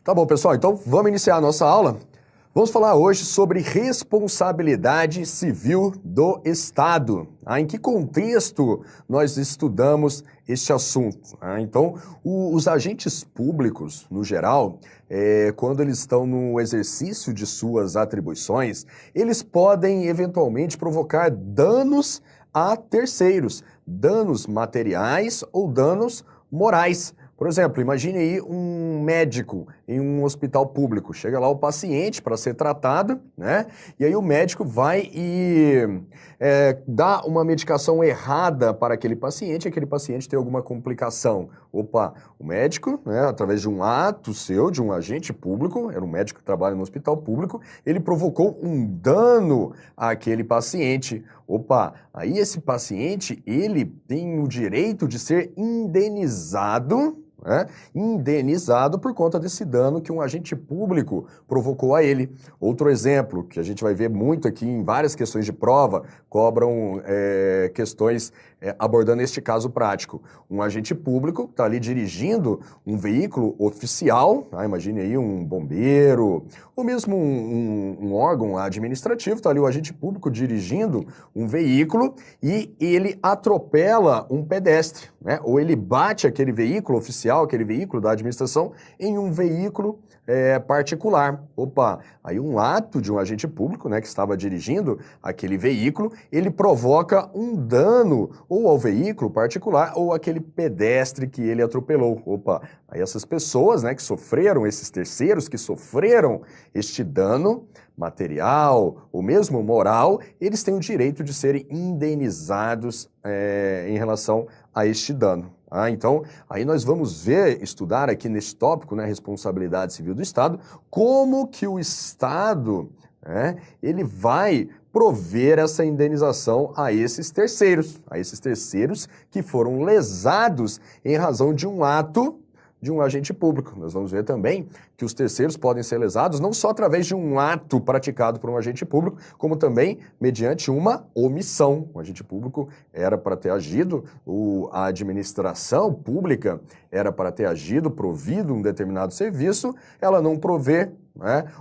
Tá bom, pessoal, então vamos iniciar a nossa aula. Vamos falar hoje sobre responsabilidade civil do Estado. Em que contexto nós estudamos este assunto? Então, os agentes públicos, no geral, quando eles estão no exercício de suas atribuições, eles podem eventualmente provocar danos a terceiros, danos materiais ou danos morais. Por exemplo, imagine aí um médico em um hospital público. Chega lá o paciente para ser tratado, né? E aí o médico vai e dá uma medicação errada para aquele paciente tem alguma complicação. Opa, o médico, né, através de um ato seu, de um agente público, era um médico que trabalha no hospital público, ele provocou um dano àquele paciente. Opa, aí esse paciente, ele tem o direito de ser indenizado, indenizado por conta desse dano que um agente público provocou a ele. Outro exemplo, que a gente vai ver muito aqui em várias questões de prova, cobram questões abordando este caso prático. Um agente público está ali dirigindo um veículo oficial, imagine aí um bombeiro, ou mesmo um órgão administrativo, está ali o agente público dirigindo um veículo e ele atropela um pedestre, ou ele bate aquele veículo oficial, aquele veículo da administração, em um veículo particular. Opa, aí um ato de um agente público, que estava dirigindo aquele veículo, ele provoca um dano ou ao veículo particular ou aquele pedestre que ele atropelou. Opa, aí essas pessoas, que sofreram, esses terceiros que sofreram este dano material ou mesmo moral, eles têm o direito de serem indenizados em relação a este dano. Então, aí nós vamos estudar aqui neste tópico, responsabilidade civil do Estado, como que o Estado, ele vai prover essa indenização a esses terceiros que foram lesados em razão de um ato de um agente público. Nós vamos ver também que os terceiros podem ser lesados não só através de um ato praticado por um agente público, como também mediante uma omissão. O agente público era para ter agido, a administração pública era para ter agido, provido um determinado serviço, ela não provê,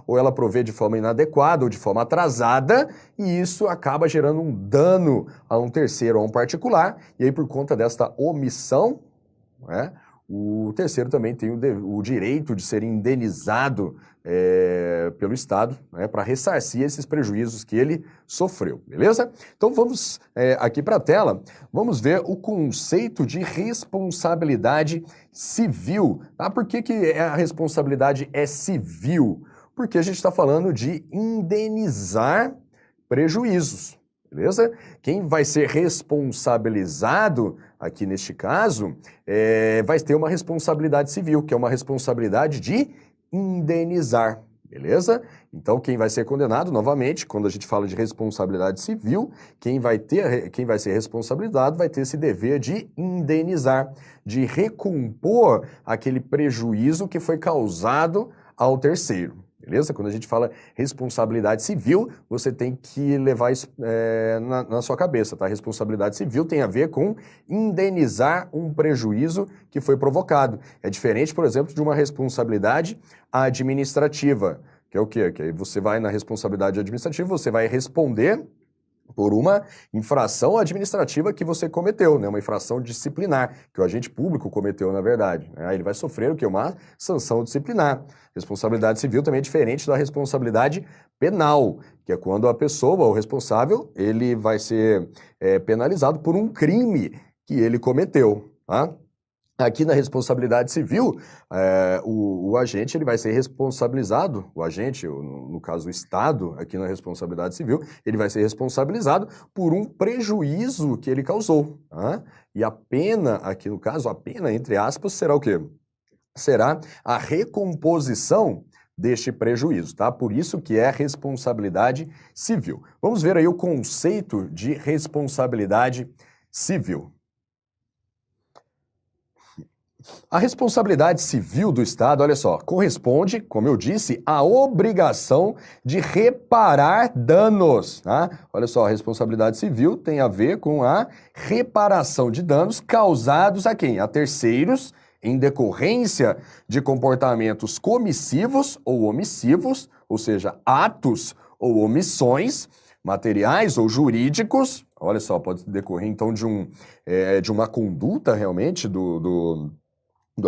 ou ela provê de forma inadequada ou de forma atrasada, e isso acaba gerando um dano a um terceiro, a um particular, e aí por conta desta omissão, o terceiro também tem o direito de ser indenizado pelo Estado, para ressarcir esses prejuízos que ele sofreu, beleza? Então vamos aqui para a tela, vamos ver o conceito de responsabilidade civil. Por que a responsabilidade é civil? Porque a gente está falando de indenizar prejuízos. Beleza? Quem vai ser responsabilizado aqui neste caso vai ter uma responsabilidade civil, que é uma responsabilidade de indenizar, beleza? Então quem vai ser condenado, novamente, quando a gente fala de responsabilidade civil, quem vai ser responsabilizado vai ter esse dever de indenizar, de recompor aquele prejuízo que foi causado ao terceiro. Beleza? Quando a gente fala responsabilidade civil, você tem que levar isso na sua cabeça, tá? Responsabilidade civil tem a ver com indenizar um prejuízo que foi provocado. É diferente, por exemplo, de uma responsabilidade administrativa, que é o quê? Que aí você vai na responsabilidade administrativa, você vai responder por uma infração administrativa que você cometeu, uma infração disciplinar, que o agente público cometeu, na verdade. Ele vai sofrer o quê? Uma sanção disciplinar. Responsabilidade civil também é diferente da responsabilidade penal, que é quando a pessoa, o responsável, ele vai ser penalizado por um crime que ele cometeu, tá? Aqui na responsabilidade civil, o agente ele vai ser responsabilizado, o agente, no caso o Estado, aqui na responsabilidade civil, ele vai ser responsabilizado por um prejuízo que ele causou. E a pena, aqui no caso, a pena, entre aspas, será o quê? Será a recomposição deste prejuízo, tá? Por isso que é responsabilidade civil. Vamos ver aí o conceito de responsabilidade civil. A responsabilidade civil do Estado, olha só, corresponde, como eu disse, à obrigação de reparar danos, tá? Olha só, a responsabilidade civil tem a ver com a reparação de danos causados a quem? A terceiros em decorrência de comportamentos comissivos ou omissivos, ou seja, atos ou omissões, materiais ou jurídicos. Olha só, pode decorrer então de uma conduta realmente do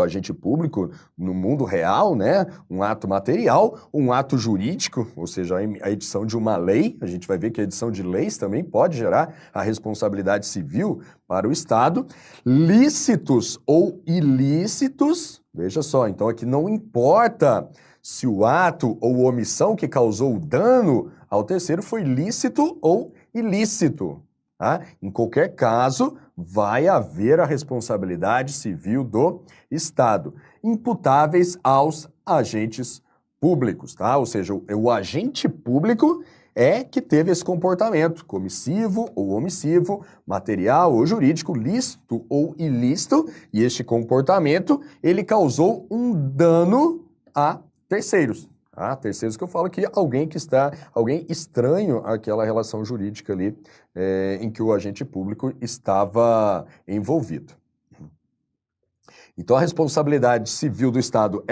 agente público no mundo real, né? Um ato material, um ato jurídico, ou seja, a edição de uma lei. A gente vai ver que a edição de leis também pode gerar a responsabilidade civil para o Estado. Lícitos ou ilícitos, veja só, então aqui não importa se o ato ou omissão que causou o dano ao terceiro foi lícito ou ilícito. Tá? Em qualquer caso, vai haver a responsabilidade civil do Estado, imputáveis aos agentes públicos, tá? Ou seja, o agente público é que teve esse comportamento comissivo ou omissivo, material ou jurídico, lícito ou ilícito, e este comportamento, ele causou um dano a terceiros. Ah, terceiros que eu falo que alguém estranho àquela relação jurídica ali em que o agente público estava envolvido. Então a responsabilidade civil do Estado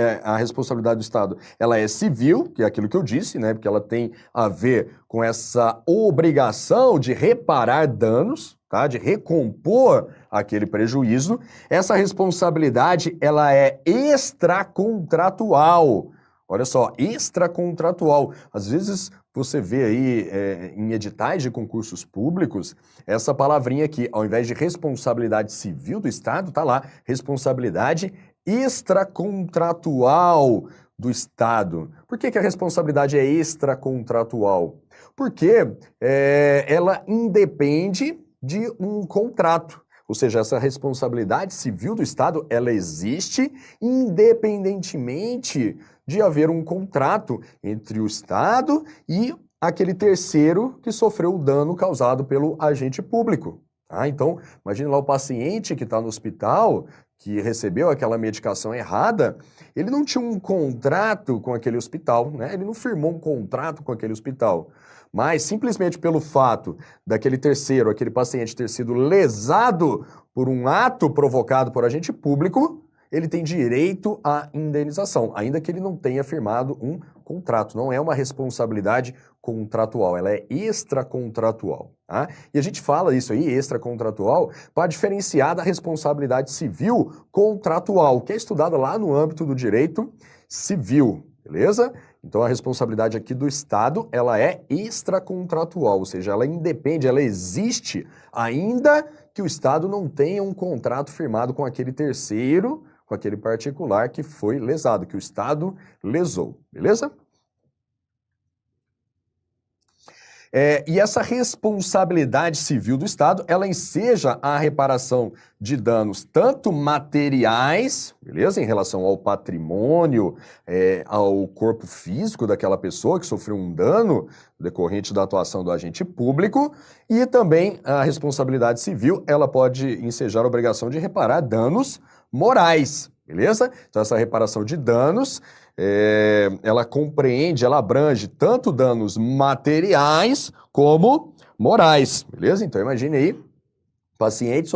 ela é civil, que é aquilo que eu disse, né? Porque ela tem a ver com essa obrigação de reparar danos, tá? De recompor aquele prejuízo. Essa responsabilidade ela é extracontratual. Olha só, extracontratual. Às vezes você vê aí em editais de concursos públicos, essa palavrinha aqui, ao invés de responsabilidade civil do Estado, tá lá, responsabilidade extracontratual do Estado. Por que a responsabilidade é extracontratual? Porque ela independe de um contrato. Ou seja, essa responsabilidade civil do Estado, ela existe independentemente de haver um contrato entre o Estado e aquele terceiro que sofreu o dano causado pelo agente público. Tá? Então, imagine lá o paciente que está no hospital, que recebeu aquela medicação errada, ele não tinha um contrato com aquele hospital, né? Ele não firmou um contrato com aquele hospital. Mas simplesmente pelo fato daquele terceiro, aquele paciente ter sido lesado por um ato provocado por agente público, ele tem direito à indenização, ainda que ele não tenha firmado um contrato. Não é uma responsabilidade contratual, ela é extracontratual. Tá? E a gente fala isso aí, extracontratual, para diferenciar da responsabilidade civil contratual, que é estudada lá no âmbito do direito civil, beleza? Então a responsabilidade aqui do Estado, ela é extracontratual, ou seja, ela independe, ela existe, ainda que o Estado não tenha um contrato firmado com aquele terceiro, com aquele particular que foi lesado, que o Estado lesou, beleza? E essa responsabilidade civil do Estado, ela enseja a reparação de danos tanto materiais, beleza? Em relação ao patrimônio, ao corpo físico daquela pessoa que sofreu um dano decorrente da atuação do agente público, e também a responsabilidade civil, ela pode ensejar a obrigação de reparar danos morais, beleza? Então essa reparação de danos, ela compreende, ela abrange tanto danos materiais como morais, beleza? Então imagine aí, o paciente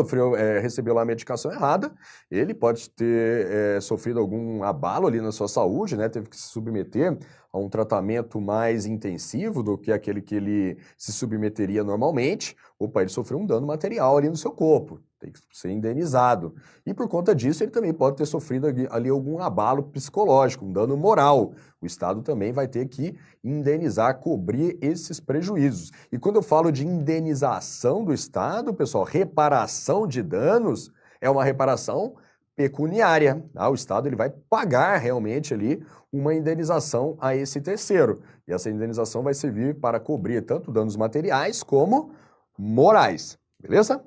recebeu lá a medicação errada, ele pode ter sofrido algum abalo ali na sua saúde, né? Teve que se submeter a um tratamento mais intensivo do que aquele que ele se submeteria normalmente. Opa, ele sofreu um dano material ali no seu corpo, tem que ser indenizado. E por conta disso, ele também pode ter sofrido ali algum abalo psicológico, um dano moral. O Estado também vai ter que indenizar, cobrir esses prejuízos. E quando eu falo de indenização do Estado, pessoal, reparação de danos é uma reparação pecuniária. Tá? O Estado ele vai pagar realmente ali uma indenização a esse terceiro. E essa indenização vai servir para cobrir tanto danos materiais como morais. Beleza?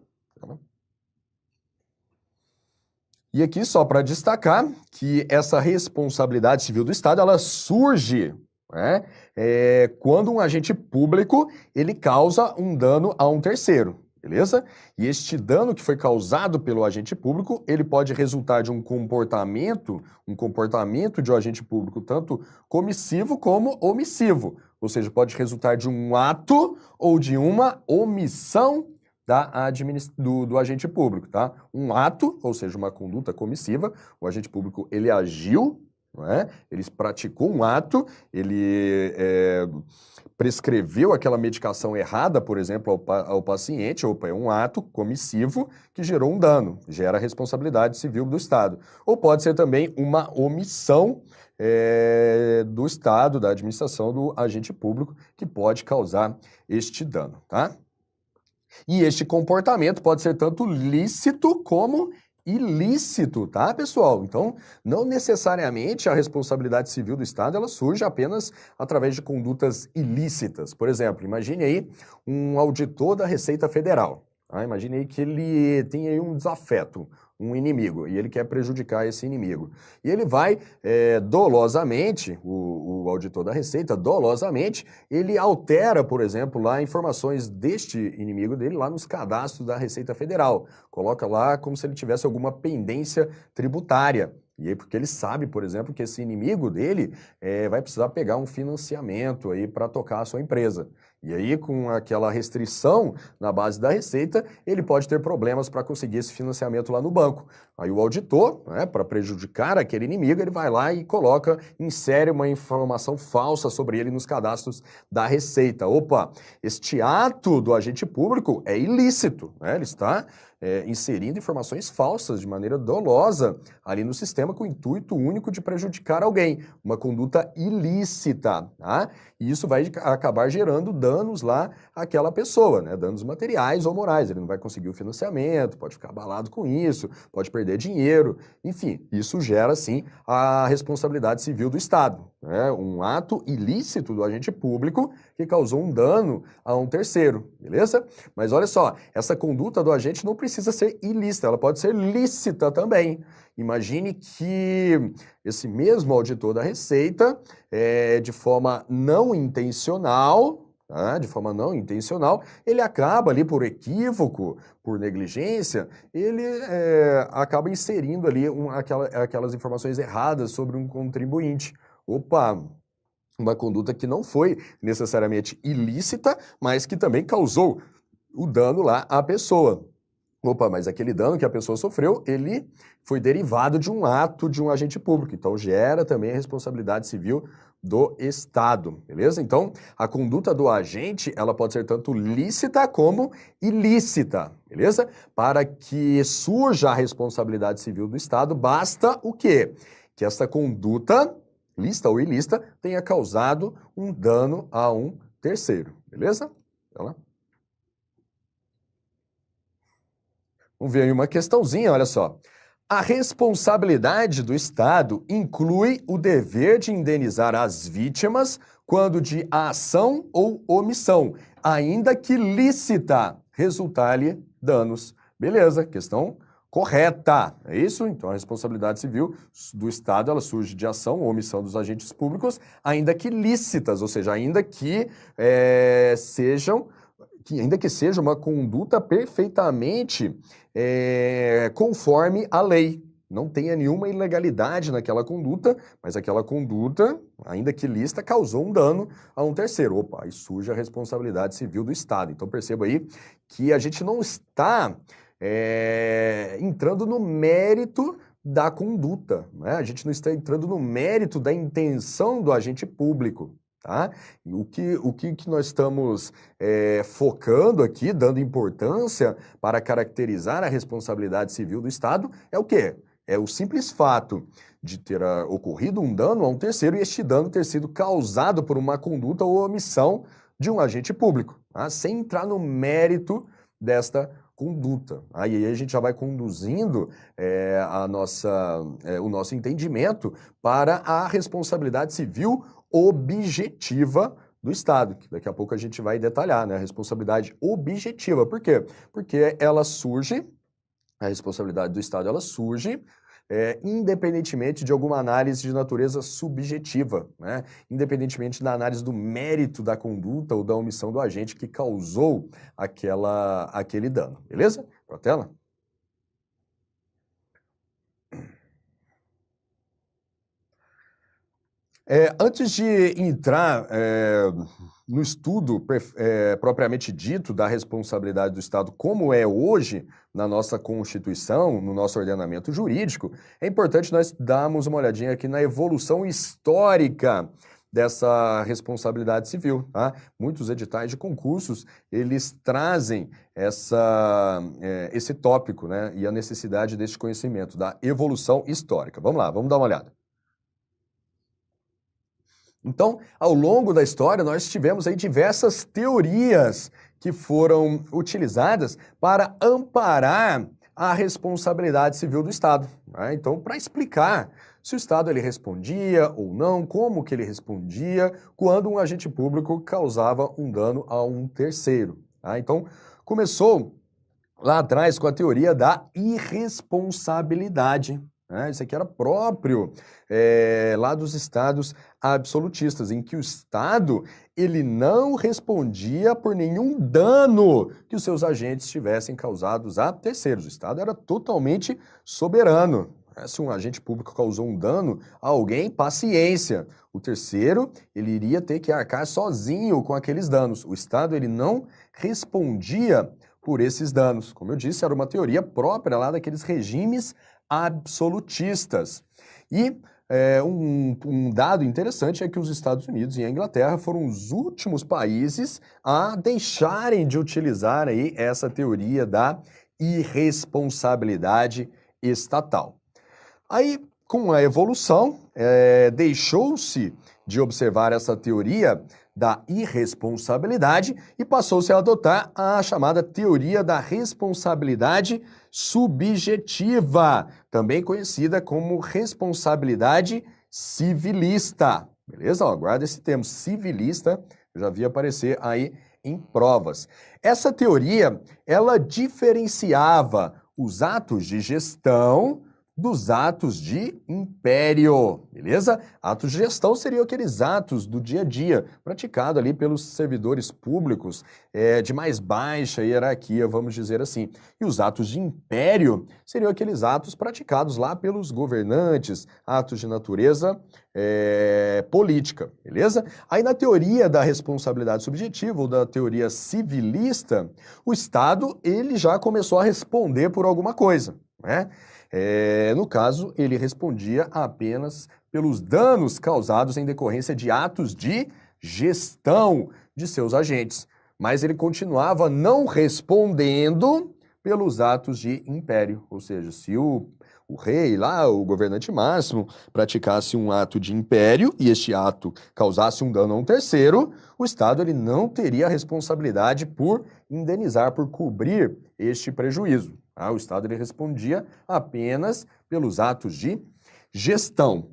E aqui só para destacar que essa responsabilidade civil do Estado, ela surge, né, quando um agente público ele causa um dano a um terceiro, beleza? E este dano que foi causado pelo agente público, ele pode resultar de um comportamento de um agente público tanto comissivo como omissivo, ou seja, pode resultar de um ato ou de uma omissão do agente público, tá? Um ato, ou seja, uma conduta comissiva, o agente público, ele agiu, não é? Ele praticou um ato, ele prescreveu aquela medicação errada, por exemplo, ao paciente. Opa, é um ato comissivo que gerou um dano, gera responsabilidade civil do Estado. Ou pode ser também uma omissão do Estado, da administração do agente público, que pode causar este dano, tá? E este comportamento pode ser tanto lícito como ilícito, tá, pessoal? Então, não necessariamente a responsabilidade civil do Estado ela surge apenas através de condutas ilícitas. Por exemplo, imagine aí um auditor da Receita Federal. Tá? Imagine aí que ele tem aí um desafeto, um inimigo, e ele quer prejudicar esse inimigo. E ele vai dolosamente, o auditor da Receita, dolosamente, ele altera, por exemplo, lá informações deste inimigo dele lá nos cadastros da Receita Federal. Coloca lá como se ele tivesse alguma pendência tributária. E aí, porque ele sabe, por exemplo, que esse inimigo dele vai precisar pegar um financiamento aí para tocar a sua empresa. E aí, com aquela restrição na base da Receita, ele pode ter problemas para conseguir esse financiamento lá no banco. Aí o auditor, né, para prejudicar aquele inimigo, ele vai lá e insere uma informação falsa sobre ele nos cadastros da Receita. Opa, este ato do agente público é ilícito, né? Ele está inserindo informações falsas de maneira dolosa ali no sistema com o intuito único de prejudicar alguém, uma conduta ilícita, tá? E isso vai acabar gerando danos lá àquela pessoa, né? Danos materiais ou morais. Ele não vai conseguir o financiamento, pode ficar abalado com isso, pode perder dinheiro, enfim, isso gera, sim, a responsabilidade civil do Estado, né? Um ato ilícito do agente público que causou um dano a um terceiro, beleza? Mas olha só, essa conduta do agente não precisa ser ilícita, ela pode ser lícita também. Imagine que esse mesmo auditor da Receita, de forma não intencional, tá? De forma não intencional, ele acaba ali por equívoco, por negligência, ele acaba inserindo ali aquelas informações erradas sobre um contribuinte. Opa! Uma conduta que não foi necessariamente ilícita, mas que também causou o dano lá à pessoa. Opa, mas aquele dano que a pessoa sofreu, ele foi derivado de um ato de um agente público, então gera também a responsabilidade civil do Estado, beleza? Então, a conduta do agente, ela pode ser tanto lícita como ilícita, beleza? Para que surja a responsabilidade civil do Estado, basta o quê? Que essa conduta, lícita ou ilícita, tenha causado um dano a um terceiro, beleza? Vamos lá. Vamos ver aí uma questãozinha, olha só. A responsabilidade do Estado inclui o dever de indenizar as vítimas quando de ação ou omissão, ainda que lícita, resultar-lhe danos. Beleza, questão correta, é isso? Então a responsabilidade civil do Estado, ela surge de ação ou omissão dos agentes públicos, ainda que lícitas, ou seja, ainda que seja uma conduta perfeitamente conforme a lei. Não tenha nenhuma ilegalidade naquela conduta, mas aquela conduta, ainda que lícita, causou um dano a um terceiro. Opa, aí surge a responsabilidade civil do Estado. Então perceba aí que a gente não está entrando no mérito da conduta, né? A gente não está entrando no mérito da intenção do agente público. Tá? E o que nós estamos focando aqui, dando importância para caracterizar a responsabilidade civil do Estado, é o quê? É o simples fato de ter ocorrido um dano a um terceiro e este dano ter sido causado por uma conduta ou omissão de um agente público, tá? Sem entrar no mérito desta conduta. Aí a gente já vai conduzindo o nosso entendimento para a responsabilidade civil objetiva do Estado, que daqui a pouco a gente vai detalhar, né? A responsabilidade objetiva. Por quê? Porque a responsabilidade do Estado, ela surge independentemente de alguma análise de natureza subjetiva, né? Independentemente da análise do mérito da conduta ou da omissão do agente que causou aquele dano. Beleza? Para a tela? Antes de entrar no estudo propriamente dito da responsabilidade do Estado, como é hoje na nossa Constituição, no nosso ordenamento jurídico, é importante nós darmos uma olhadinha aqui na evolução histórica dessa responsabilidade civil, tá? Muitos editais de concursos, eles trazem esse tópico, né? E a necessidade desse conhecimento, da evolução histórica. Vamos lá, vamos dar uma olhada. Então, ao longo da história, nós tivemos aí diversas teorias que foram utilizadas para amparar a responsabilidade civil do Estado, né? Então, para explicar se o Estado ele respondia ou não, como que ele respondia quando um agente público causava um dano a um terceiro, tá? Então, começou lá atrás com a teoria da irresponsabilidade. Isso aqui era próprio lá dos estados absolutistas, em que o Estado ele não respondia por nenhum dano que os seus agentes tivessem causados a terceiros. O Estado era totalmente soberano. Se um agente público causou um dano a alguém, paciência. O terceiro, ele iria ter que arcar sozinho com aqueles danos. O Estado ele não respondia por esses danos. Como eu disse, era uma teoria própria lá daqueles regimes absolutistas. E um dado interessante é que os Estados Unidos e a Inglaterra foram os últimos países a deixarem de utilizar aí essa teoria da irresponsabilidade estatal. Aí, com a evolução, deixou-se de observar essa teoria da irresponsabilidade e passou-se a adotar a chamada teoria da responsabilidade subjetiva, também conhecida como responsabilidade civilista. Beleza? Guarda esse termo, civilista, eu já vi aparecer aí em provas. Essa teoria, ela diferenciava os atos de gestão dos atos de império, beleza? Atos de gestão seriam aqueles atos do dia a dia, praticado ali pelos servidores públicos de mais baixa hierarquia, vamos dizer assim. E os atos de império seriam aqueles atos praticados lá pelos governantes, atos de natureza política, beleza? Aí na teoria da responsabilidade subjetiva, ou da teoria civilista, o Estado, ele já começou a responder por alguma coisa, né? No caso, ele respondia apenas pelos danos causados em decorrência de atos de gestão de seus agentes, mas ele continuava não respondendo pelos atos de império, ou seja, se o rei lá, o governante máximo, praticasse um ato de império e este ato causasse um dano a um terceiro, o Estado ele não teria a responsabilidade por indenizar, por cobrir este prejuízo. O Estado ele respondia apenas pelos atos de gestão.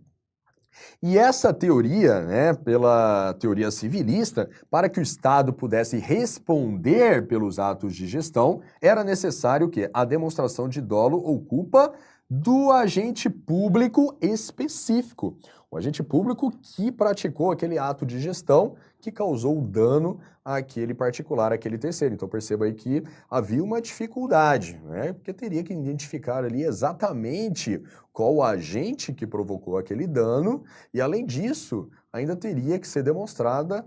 E essa teoria, né, pela teoria civilista, para que o Estado pudesse responder pelos atos de gestão, era necessário que a demonstração de dolo ou culpa do agente público específico. O agente público que praticou aquele ato de gestão que causou dano àquele particular, àquele terceiro. Então perceba aí que havia uma dificuldade, né? Porque teria que identificar ali exatamente qual o agente que provocou aquele dano e, além disso, ainda teria que ser demonstrada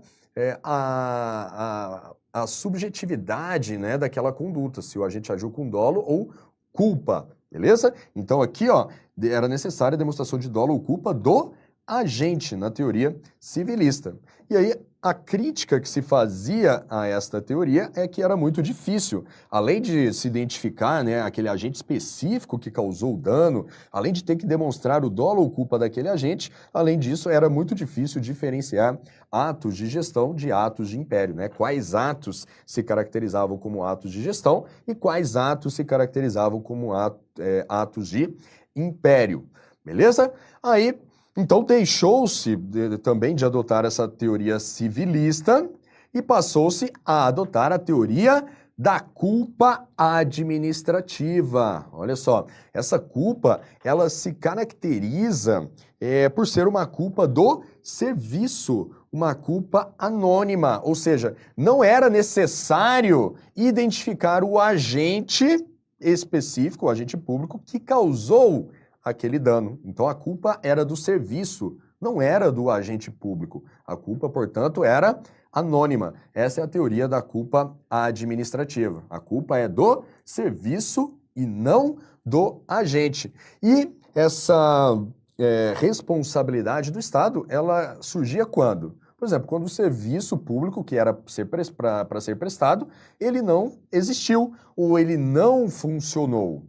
a subjetividade, né, daquela conduta, se o agente agiu com dolo ou culpa, beleza? Então aqui, ó, era necessária a demonstração de dolo ou culpa do agente, na teoria civilista. E aí, a crítica que se fazia a esta teoria é que era muito difícil. Além de se identificar, né, aquele agente específico que causou o dano, além de ter que demonstrar o dolo ou culpa daquele agente, além disso, era muito difícil diferenciar atos de gestão de atos de império, né? Quais atos se caracterizavam como atos de gestão e quais atos se caracterizavam como atos de império. Beleza? Aí, então, deixou-se também de adotar essa teoria civilista e passou-se a adotar a teoria da culpa administrativa. Olha só, essa culpa, ela se caracteriza por ser uma culpa do serviço, uma culpa anônima, ou seja, não era necessário identificar o agente específico, o agente público que causou aquele dano. Então a culpa era do serviço não era do agente público. A culpa, portanto, era anônima. Essa é a teoria da culpa administrativa. A culpa é do serviço e não do agente. E essa responsabilidade do Estado, ela surgia quando? Por exemplo, quando o serviço público, que era para ser prestado, ele não existiu ou ele não funcionou.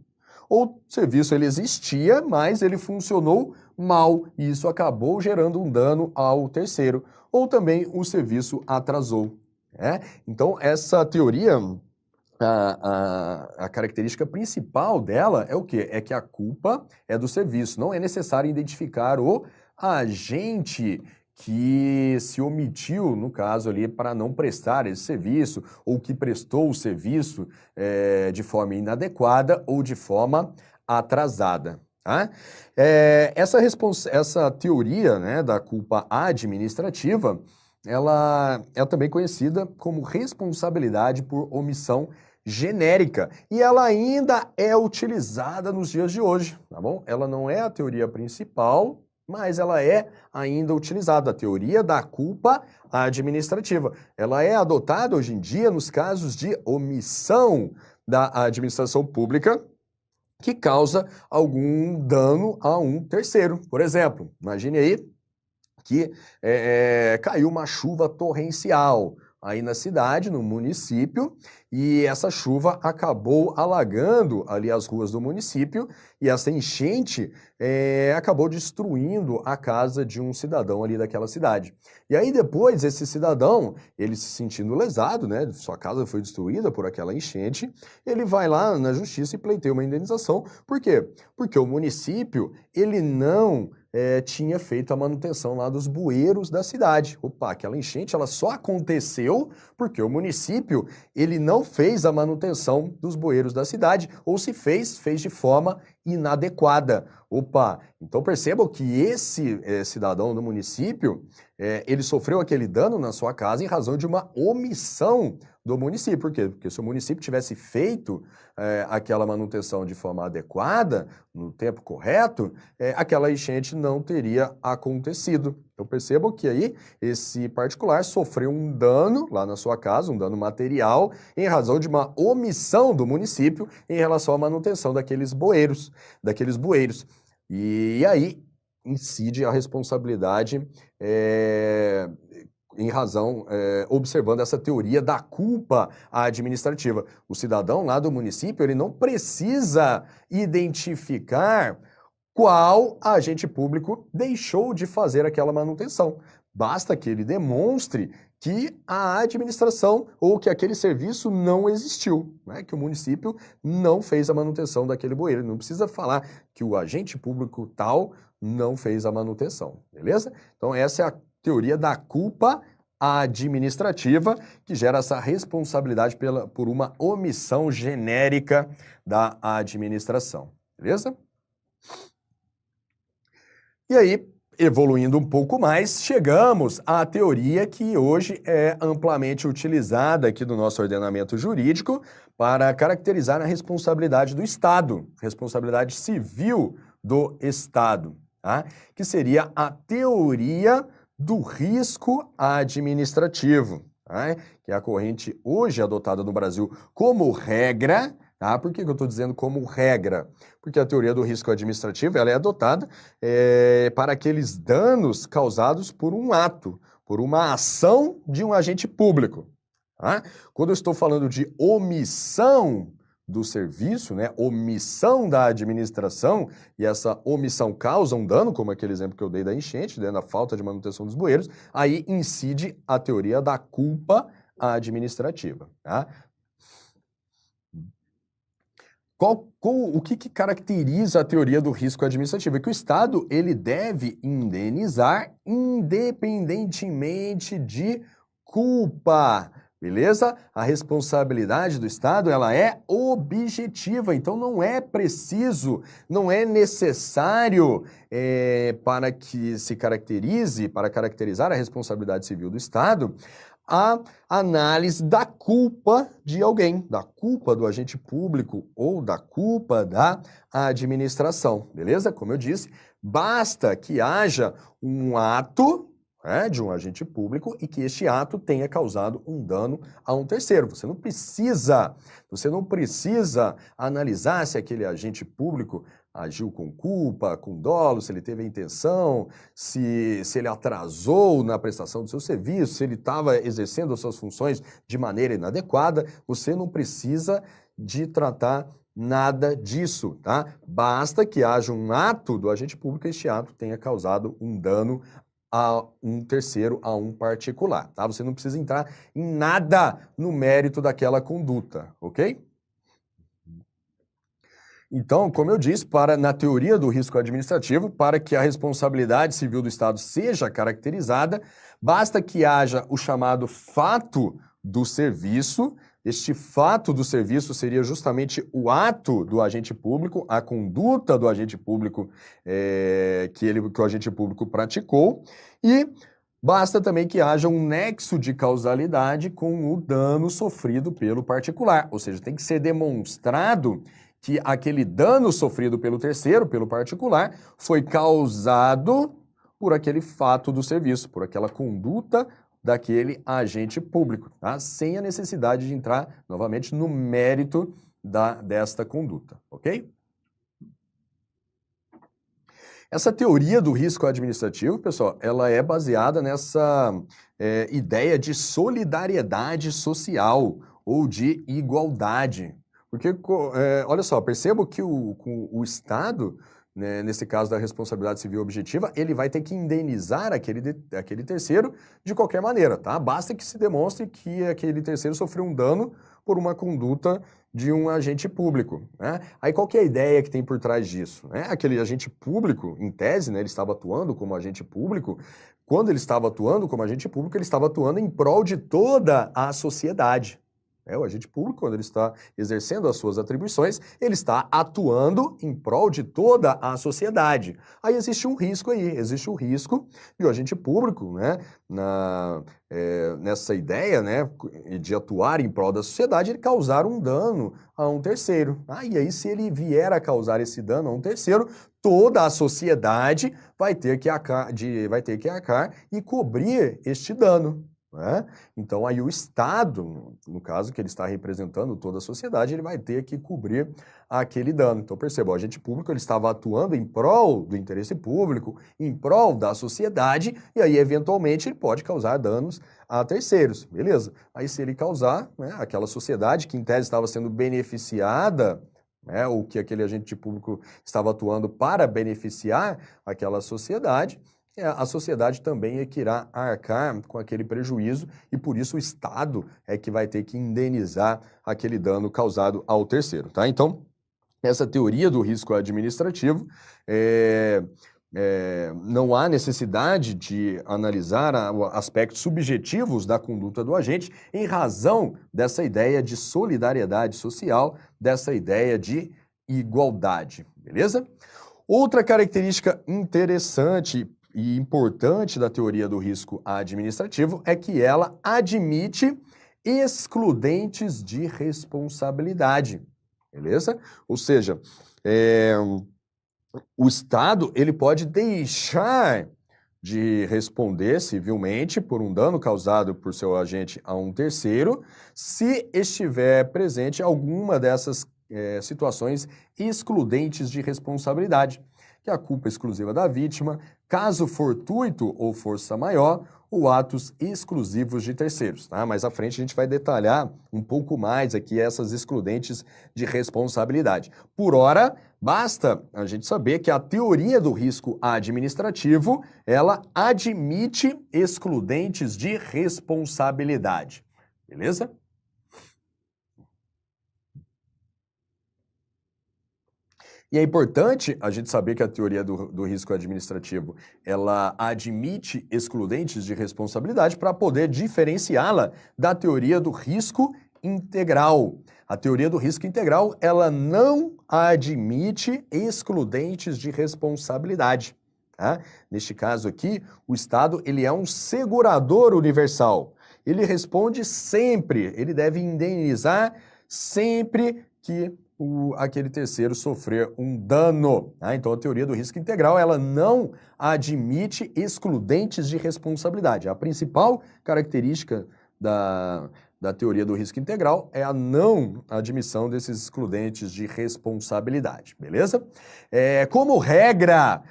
Ou o serviço ele existia, mas ele funcionou mal e isso acabou gerando um dano ao terceiro. Ou também o serviço atrasou. Né? Então, essa teoria, a característica principal dela é o quê? É que a culpa é do serviço. Não é necessário identificar o agente que se omitiu, no caso ali, para não prestar esse serviço, ou que prestou o serviço de forma inadequada ou de forma atrasada. Tá? Essa teoria, né, da culpa administrativa, ela é também conhecida como responsabilidade por omissão genérica e ela ainda é utilizada nos dias de hoje, tá bom? Ela não é a teoria principal, mas ela é ainda utilizada, a teoria da culpa administrativa. Ela é adotada hoje em dia nos casos de omissão da administração pública que causa algum dano a um terceiro. Por exemplo, imagine aí que caiu uma chuva torrencial aí na cidade, no município, e essa chuva acabou alagando ali as ruas do município e essa enchente acabou destruindo a casa de um cidadão ali daquela cidade. E aí depois esse cidadão, ele se sentindo lesado, né, sua casa foi destruída por aquela enchente, ele vai lá na justiça e pleiteia uma indenização. Por quê? Porque o município, ele não tinha feito a manutenção lá dos bueiros da cidade. Opa, aquela enchente ela só aconteceu porque o município ele não fez a manutenção dos bueiros da cidade, ou se fez, fez de forma inadequada. Opa, então percebam que esse cidadão do município, ele sofreu aquele dano na sua casa em razão de uma omissão do município. Por quê? Porque se o município tivesse feito aquela manutenção de forma adequada, no tempo correto, aquela enchente não teria acontecido. Então percebam que aí esse particular sofreu um dano lá na sua casa, um dano material, em razão de uma omissão do município em relação à manutenção daqueles bueiros. E aí incide a responsabilidade em razão, observando essa teoria da culpa administrativa. O cidadão lá do município, ele não precisa identificar qual agente público deixou de fazer aquela manutenção. Basta que ele demonstre que a administração ou que aquele serviço não existiu, né? Que o município não fez a manutenção daquele bueiro. Ele não precisa falar que o agente público tal não fez a manutenção, beleza? Então essa é a teoria da culpa administrativa, que gera essa responsabilidade por uma omissão genérica da administração, beleza? E aí, evoluindo um pouco mais, chegamos à teoria que hoje é amplamente utilizada aqui no nosso ordenamento jurídico para caracterizar a responsabilidade do Estado, responsabilidade civil do Estado, tá? Que seria a teoria do risco administrativo, tá? Que é a corrente hoje adotada no Brasil como regra. Tá? Por que eu estou dizendo como regra? Porque a teoria do risco administrativo ela é adotada para aqueles danos causados por um ato, por uma ação de um agente público. Tá? Quando eu estou falando de omissão do serviço, né, omissão da administração, e essa omissão causa um dano, como aquele exemplo que eu dei da enchente, né, da falta de manutenção dos bueiros, aí incide a teoria da culpa administrativa. Tá? O que caracteriza a teoria do risco administrativo? É que o Estado ele deve indenizar independentemente de culpa. Beleza? A responsabilidade do Estado, ela é objetiva, então não é preciso, não é necessário para que se caracterize, para caracterizar a responsabilidade civil do Estado, a análise da culpa de alguém, da culpa do agente público ou da culpa da administração, beleza? Como eu disse, Basta que haja um ato, né, de um agente público e que este ato tenha causado um dano a um terceiro. Você não precisa analisar se aquele agente público agiu com culpa, com dolo, se ele teve a intenção, se ele atrasou na prestação do seu serviço, se ele estava exercendo as suas funções de maneira inadequada. Você não precisa de tratar nada disso, tá? Basta que haja um ato do agente público e este ato tenha causado um dano a um terceiro, a um particular, tá? Você não precisa entrar em nada no mérito daquela conduta, ok? Então, como eu disse, na teoria do risco administrativo, para que a responsabilidade civil do Estado seja caracterizada, basta que haja o chamado fato do serviço. Este fato do serviço seria justamente o ato do agente público, a conduta do agente público que o agente público praticou, e basta também que haja um nexo de causalidade com o dano sofrido pelo particular, ou seja, tem que ser demonstrado que aquele dano sofrido pelo terceiro, pelo particular, foi causado por aquele fato do serviço, por aquela conduta daquele agente público, tá? Sem a necessidade de entrar novamente no mérito desta conduta, ok? Essa teoria do risco administrativo, pessoal, ela é baseada nessa ideia de solidariedade social ou de igualdade. Porque, olha só, percebo que o Estado, né, nesse caso da responsabilidade civil objetiva, ele vai ter que indenizar aquele terceiro de qualquer maneira, tá? Basta que se demonstre que aquele terceiro sofreu um dano por uma conduta de um agente público, né? Aí qual que é a ideia que tem por trás disso, né? Aquele agente público, em tese, né, ele estava atuando como agente público. Quando ele estava atuando como agente público, ele estava atuando em prol de toda a sociedade. O agente público, quando ele está exercendo as suas atribuições, ele está atuando em prol de toda a sociedade. Aí existe um risco existe o risco de o agente público, né, nessa ideia, né, de atuar em prol da sociedade, ele causar um dano a um terceiro. E aí, se ele vier a causar esse dano a um terceiro, toda a sociedade vai ter que arcar e cobrir este dano. Né? Então, aí o Estado, no caso que ele está representando toda a sociedade, ele vai ter que cobrir aquele dano. Então, perceba, o agente público ele estava atuando em prol do interesse público, em prol da sociedade, e aí, eventualmente, ele pode causar danos a terceiros, beleza? Aí, se ele causar, né, aquela sociedade que, em tese, estava sendo beneficiada, né, ou que aquele agente público estava atuando para beneficiar aquela sociedade, a sociedade também é que irá arcar com aquele prejuízo e, por isso, o Estado é que vai ter que indenizar aquele dano causado ao terceiro, tá? Então, essa teoria do risco administrativo, não há necessidade de analisar aspectos subjetivos da conduta do agente em razão dessa ideia de solidariedade social, dessa ideia de igualdade, beleza? Outra característica interessante e importante da teoria do risco administrativo é que ela admite excludentes de responsabilidade, beleza? Ou seja, o Estado ele pode deixar de responder civilmente por um dano causado por seu agente a um terceiro, se estiver presente alguma dessas situações excludentes de responsabilidade, que é a culpa exclusiva da vítima, caso fortuito ou força maior, ou atos exclusivos de terceiros, tá? Mais à frente a gente vai detalhar um pouco mais aqui essas excludentes de responsabilidade. Por ora, basta a gente saber que a teoria do risco administrativo, ela admite excludentes de responsabilidade, beleza? E é importante a gente saber que a teoria do risco administrativo, ela admite excludentes de responsabilidade para poder diferenciá-la da teoria do risco integral. A teoria do risco integral, ela não admite excludentes de responsabilidade. Tá? Neste caso aqui, o Estado ele é um segurador universal. Ele responde sempre, ele deve indenizar sempre que aquele terceiro sofrer um dano. Tá? Então, a teoria do risco integral, ela não admite excludentes de responsabilidade. A principal característica da teoria do risco integral é a não admissão desses excludentes de responsabilidade, beleza? Como regra,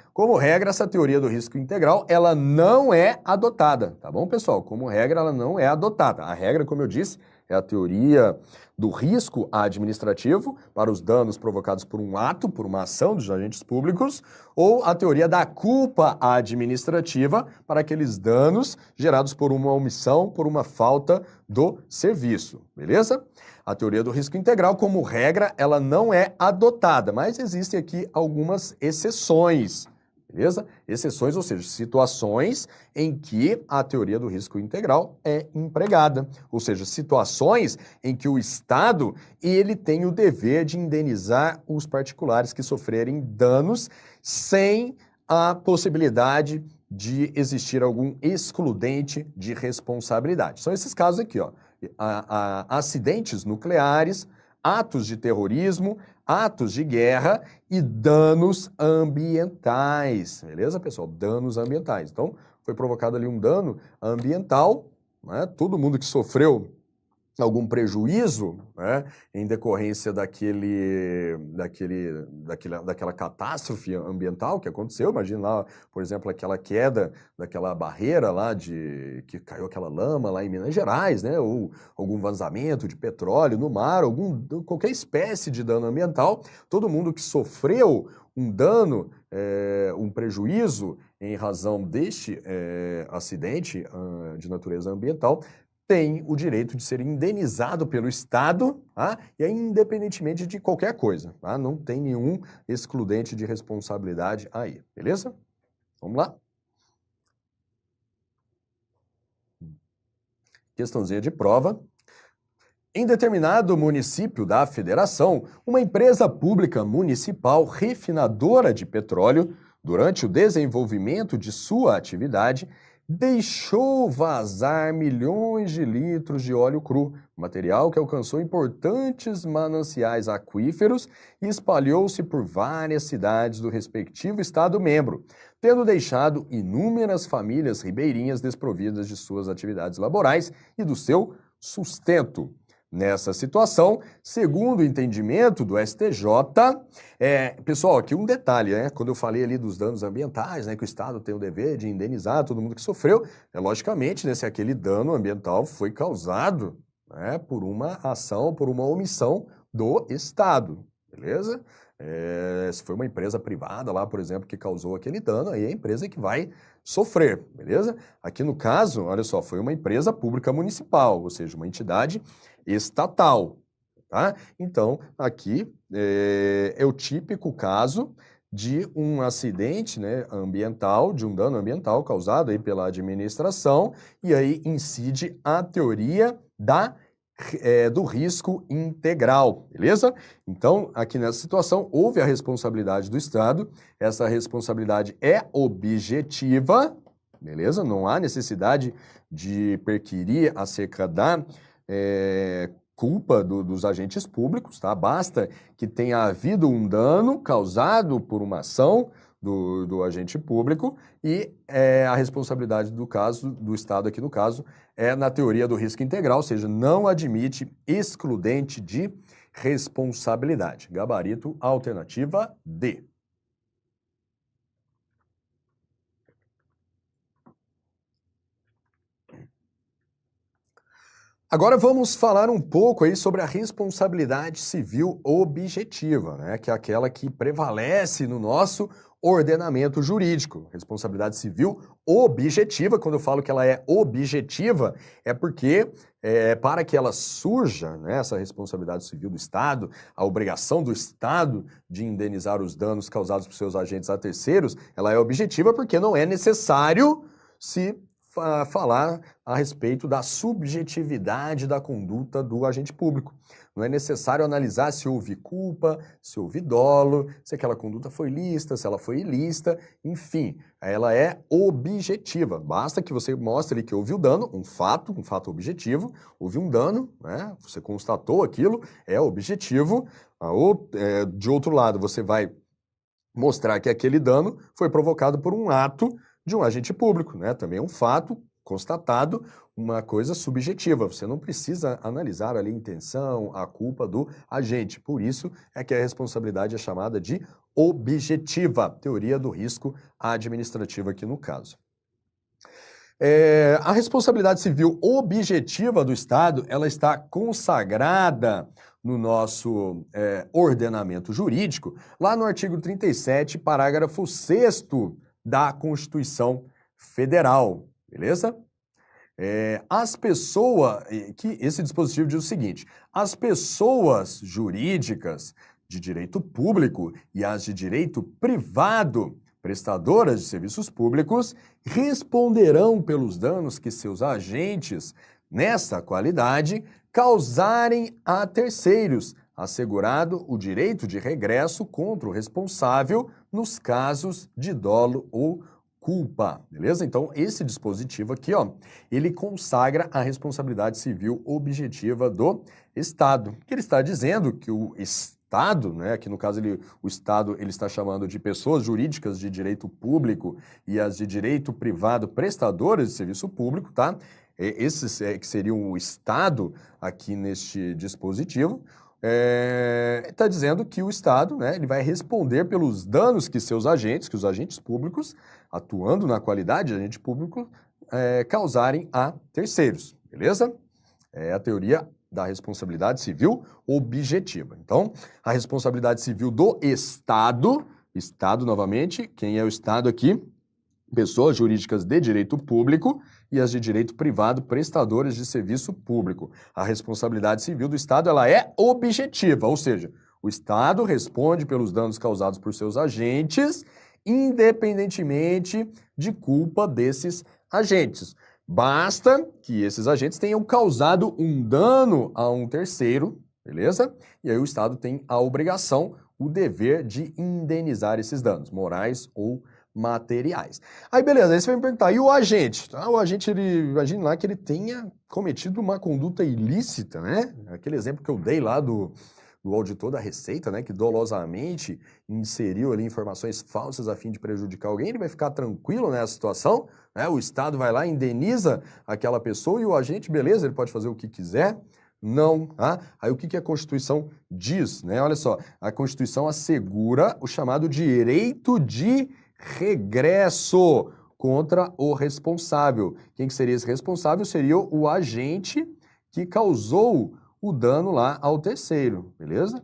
essa teoria do risco integral, ela não é adotada, tá bom, pessoal? Como regra, ela não é adotada. A regra, como eu disse, é a teoria do risco administrativo para os danos provocados por um ato, por uma ação dos agentes públicos, ou a teoria da culpa administrativa para aqueles danos gerados por uma omissão, por uma falta do serviço, beleza? A teoria do risco integral, como regra, ela não é adotada, mas existem aqui algumas exceções, beleza? Exceções, ou seja, situações em que a teoria do risco integral é empregada, ou seja, situações em que o Estado ele tem o dever de indenizar os particulares que sofrerem danos sem a possibilidade de existir algum excludente de responsabilidade. São esses casos aqui, ó, acidentes nucleares, atos de terrorismo, atos de guerra e danos ambientais, beleza, pessoal? Danos ambientais. Então, foi provocado ali um dano ambiental, né? Todo mundo que sofreu algum prejuízo, né, em decorrência daquela catástrofe ambiental que aconteceu. Imagina lá, por exemplo, aquela queda daquela barreira lá que caiu aquela lama lá em Minas Gerais, né, ou algum vazamento de petróleo no mar, qualquer espécie de dano ambiental. Todo mundo que sofreu um dano, um prejuízo em razão deste acidente de natureza ambiental, tem o direito de ser indenizado pelo Estado, tá? E aí, independentemente de qualquer coisa, tá? Não tem nenhum excludente de responsabilidade aí, beleza? Vamos lá? Questãozinha de prova. Em determinado município da federação, uma empresa pública municipal refinadora de petróleo, durante o desenvolvimento de sua atividade, deixou vazar milhões de litros de óleo cru, material que alcançou importantes mananciais aquíferos e espalhou-se por várias cidades do respectivo estado-membro, tendo deixado inúmeras famílias ribeirinhas desprovidas de suas atividades laborais e do seu sustento. Nessa situação, segundo o entendimento do STJ, pessoal, aqui um detalhe, né? Quando eu falei ali dos danos ambientais, né, que o Estado tem o dever de indenizar todo mundo que sofreu, logicamente, né, se aquele dano ambiental foi causado, né, por uma ação, por uma omissão do Estado, beleza? Se foi uma empresa privada lá, por exemplo, que causou aquele dano, aí é a empresa que vai sofrer, beleza? Aqui no caso, olha só, foi uma empresa pública municipal, ou seja, uma entidade estatal, tá? Então, aqui é o típico caso de um acidente, né, ambiental, de um dano ambiental causado aí pela administração, e aí incide a teoria do risco integral, beleza? Então, aqui nessa situação, houve a responsabilidade do Estado, essa responsabilidade é objetiva, beleza? Não há necessidade de perquirir acerca da culpa dos agentes públicos, tá? Basta que tenha havido um dano causado por uma ação do agente público e a responsabilidade do Estado aqui no caso é na teoria do risco integral, ou seja, não admite excludente de responsabilidade. Gabarito alternativa D. Agora vamos falar um pouco aí sobre a responsabilidade civil objetiva, né? Que é aquela que prevalece no nosso ordenamento jurídico. Responsabilidade civil objetiva, quando eu falo que ela é objetiva, é porque para que ela surja, né, essa responsabilidade civil do Estado, a obrigação do Estado de indenizar os danos causados por seus agentes a terceiros, ela é objetiva porque não é necessário se falar a respeito da subjetividade da conduta do agente público. Não é necessário analisar se houve culpa, se houve dolo, se aquela conduta foi lícita, se ela foi ilícita, enfim, ela é objetiva. Basta que você mostre ali que houve o dano, um fato objetivo, houve um dano, né? Você constatou aquilo, é objetivo. De outro lado, você vai mostrar que aquele dano foi provocado por um ato de um agente público, né? Também é um fato constatado, uma coisa subjetiva. Você não precisa analisar ali a intenção, a culpa do agente. Por isso é que a responsabilidade é chamada de objetiva, teoria do risco administrativo aqui no caso. A responsabilidade civil objetiva do Estado, ela está consagrada no nosso ordenamento jurídico, lá no artigo 37, parágrafo 6º da Constituição Federal, beleza? Esse dispositivo diz o seguinte: as pessoas jurídicas de direito público e as de direito privado, prestadoras de serviços públicos, responderão pelos danos que seus agentes, nessa qualidade, causarem a terceiros, assegurado o direito de regresso contra o responsável nos casos de dolo ou culpa, beleza? Então, esse dispositivo aqui, ó, ele consagra a responsabilidade civil objetiva do Estado. Que ele está dizendo que o Estado, né, que no caso o Estado ele está chamando de pessoas jurídicas de direito público e as de direito privado prestadoras de serviço público, tá? Esses que seriam o Estado aqui neste dispositivo, está dizendo que o Estado, né, ele vai responder pelos danos que seus agentes, que os agentes públicos, atuando na qualidade de agente público, causarem a terceiros, beleza? É a teoria da responsabilidade civil objetiva. Então, a responsabilidade civil do Estado, novamente, quem é o Estado aqui? Pessoas jurídicas de direito público e as de direito privado, prestadores de serviço público. A responsabilidade civil do Estado, ela é objetiva, ou seja, o Estado responde pelos danos causados por seus agentes, independentemente de culpa desses agentes. Basta que esses agentes tenham causado um dano a um terceiro, beleza? E aí o Estado tem a obrigação, o dever de indenizar esses danos, morais ou materiais. Aí beleza, aí você vai me perguntar, e o agente? O agente, imagine lá que ele tenha cometido uma conduta ilícita, né? Aquele exemplo que eu dei lá do auditor da Receita, né, que dolosamente inseriu ali informações falsas a fim de prejudicar alguém, ele vai ficar tranquilo nessa situação, né? O Estado vai lá, indeniza aquela pessoa e o agente, beleza, ele pode fazer o que quiser? Não. Aí o que a Constituição diz, né? Olha só, a Constituição assegura o chamado direito de regresso contra o responsável. Quem que seria esse responsável? Seria o agente que causou o dano lá ao terceiro, beleza?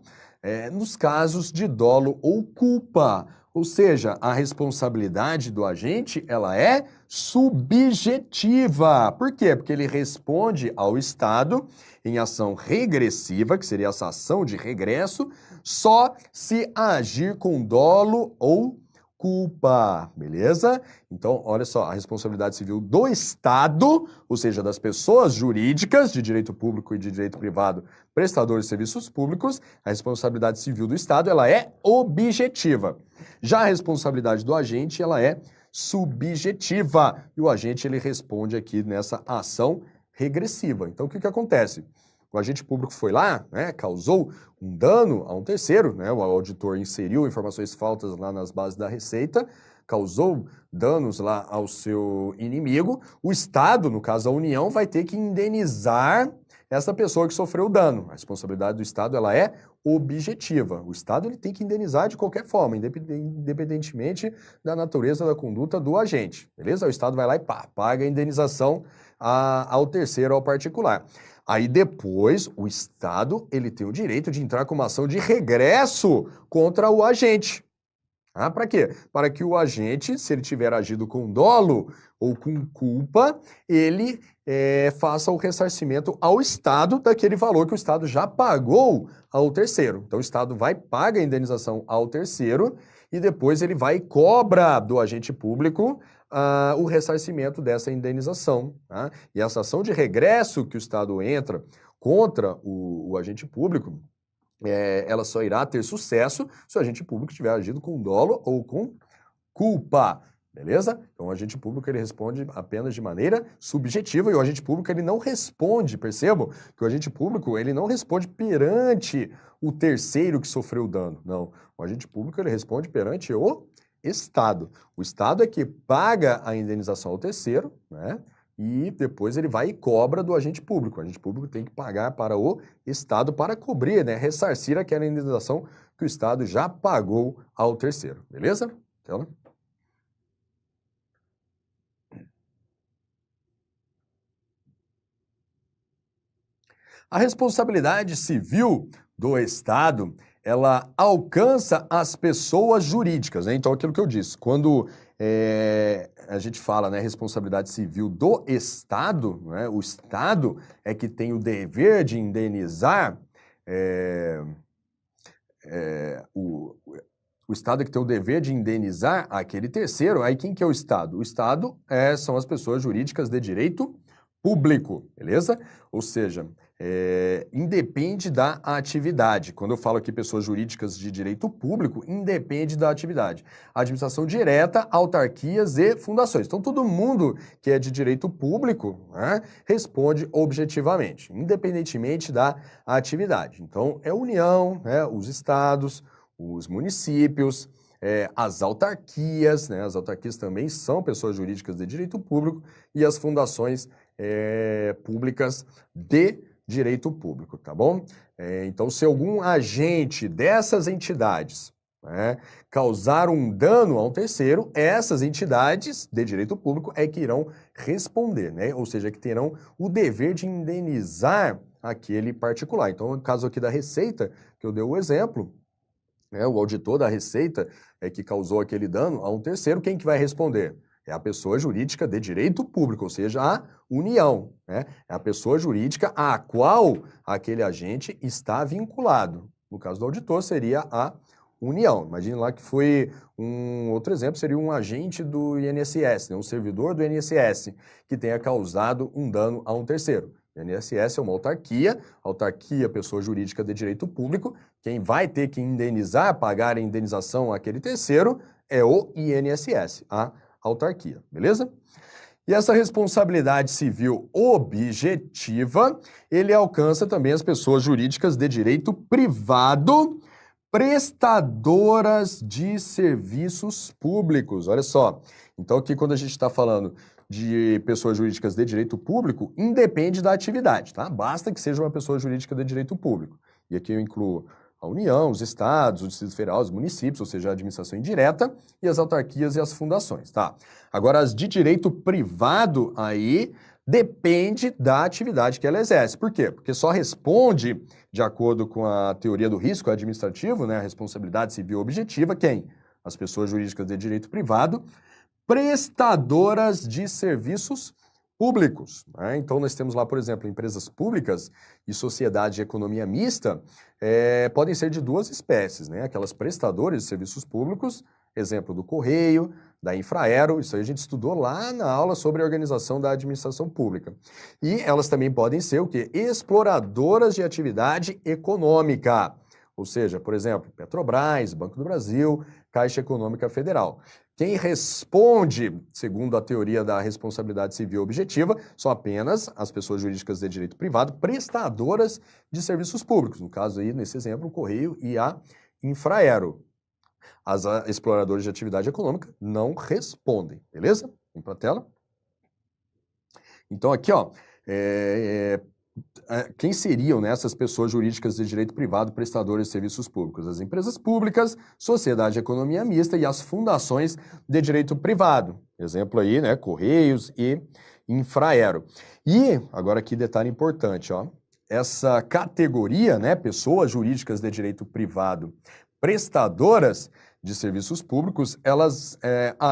Nos casos de dolo ou culpa, ou seja, a responsabilidade do agente, ela é subjetiva. Por quê? Porque ele responde ao Estado em ação regressiva, que seria essa ação de regresso, só se agir com dolo ou culpa, beleza? Então, olha só, a responsabilidade civil do Estado, ou seja, das pessoas jurídicas de direito público e de direito privado, prestadores de serviços públicos, a responsabilidade civil do Estado, ela é objetiva. Já a responsabilidade do agente, ela é subjetiva. E o agente, ele responde aqui nessa ação regressiva. Então, o que acontece? O agente público foi lá, né, causou um dano a um terceiro, né, o auditor inseriu informações falsas lá nas bases da Receita, causou danos lá ao seu inimigo, o Estado, no caso a União, vai ter que indenizar essa pessoa que sofreu o dano. A responsabilidade do Estado, ela é objetiva. O Estado, ele tem que indenizar de qualquer forma, independentemente da natureza da conduta do agente, beleza? O Estado vai lá e paga a indenização ao terceiro, ao particular. Aí depois, o Estado, ele tem o direito de entrar com uma ação de regresso contra o agente. Para quê? Para que o agente, se ele tiver agido com dolo ou com culpa, ele faça o ressarcimento ao Estado daquele valor que o Estado já pagou ao terceiro. Então, o Estado paga a indenização ao terceiro e depois ele vai e cobra do agente público o ressarcimento dessa indenização. Tá? E essa ação de regresso que o Estado entra contra o agente público, ela só irá ter sucesso se o agente público tiver agido com dolo ou com culpa. Beleza? Então o agente público ele responde apenas de maneira subjetiva e o agente público ele não responde, percebam que o agente público ele não responde perante o terceiro que sofreu o dano, não. O agente público ele responde perante o Estado. O Estado é que paga a indenização ao terceiro, né? E depois ele vai e cobra do agente público. O agente público tem que pagar para o Estado para cobrir, né? Ressarcir aquela indenização que o Estado já pagou ao terceiro. Beleza? Então, a responsabilidade civil do Estado, ela alcança as pessoas jurídicas, né? Então, aquilo que eu disse, quando a gente fala, né, responsabilidade civil do Estado, né, o Estado é que tem o dever de indenizar, o Estado é que tem o dever de indenizar aquele terceiro, aí quem que é o Estado? O Estado são as pessoas jurídicas de direito público, beleza? Ou seja, independe da atividade. Quando eu falo aqui pessoas jurídicas de direito público, independe da atividade. Administração direta, autarquias e fundações. Então, todo mundo que é de direito público, né, responde objetivamente, independentemente da atividade. Então, é a União, né, os estados, os municípios, as autarquias, né, as autarquias também são pessoas jurídicas de direito público e as fundações públicas de direito público, tá bom? Então, se algum agente dessas entidades, né, causar um dano a um terceiro, essas entidades de direito público é que irão responder, né? Ou seja, que terão o dever de indenizar aquele particular. Então, no caso aqui da Receita, que eu dei o exemplo, né, o auditor da Receita que causou aquele dano a um terceiro, quem que vai responder? É a pessoa jurídica de direito público, ou seja, a União, né? É a pessoa jurídica a qual aquele agente está vinculado. No caso do auditor, seria a União. Imagine lá que foi outro exemplo, seria um agente do INSS, né? Um servidor do INSS que tenha causado um dano a um terceiro. O INSS é uma autarquia, pessoa jurídica de direito público. Quem vai ter que indenizar, pagar a indenização àquele terceiro é o INSS, a autarquia, beleza? E essa responsabilidade civil objetiva, ele alcança também as pessoas jurídicas de direito privado, prestadoras de serviços públicos. Olha só, então aqui quando a gente está falando de pessoas jurídicas de direito público, independe da atividade, tá? Basta que seja uma pessoa jurídica de direito público. E aqui eu incluo a União, os estados, o Distrito Federal, os municípios, ou seja, a administração indireta, e as autarquias e as fundações, tá? Agora, as de direito privado, aí, depende da atividade que ela exerce. Por quê? Porque só responde, de acordo com a teoria do risco administrativo, né, a responsabilidade civil objetiva, quem? As pessoas jurídicas de direito privado, prestadoras de serviços públicos, né? Então, nós temos lá, por exemplo, empresas públicas e sociedade de economia mista podem ser de duas espécies, né? Aquelas prestadoras de serviços públicos, exemplo do Correio, da Infraero, isso aí a gente estudou lá na aula sobre a organização da administração pública. E elas também podem ser o quê? Exploradoras de atividade econômica, ou seja, por exemplo, Petrobras, Banco do Brasil, Caixa Econômica Federal. Quem responde, segundo a teoria da responsabilidade civil objetiva, são apenas as pessoas jurídicas de direito privado prestadoras de serviços públicos. No caso aí, nesse exemplo, o Correio e a Infraero. As exploradoras de atividade econômica não respondem, beleza? Vem para a tela. Então aqui, ó, quem seriam, né, essas pessoas jurídicas de direito privado prestadoras de serviços públicos? As empresas públicas, sociedade de economia mista e as fundações de direito privado. Exemplo aí, né, Correios e Infraero. E, agora aqui detalhe importante, ó, essa categoria, né, pessoas jurídicas de direito privado prestadoras de serviços públicos,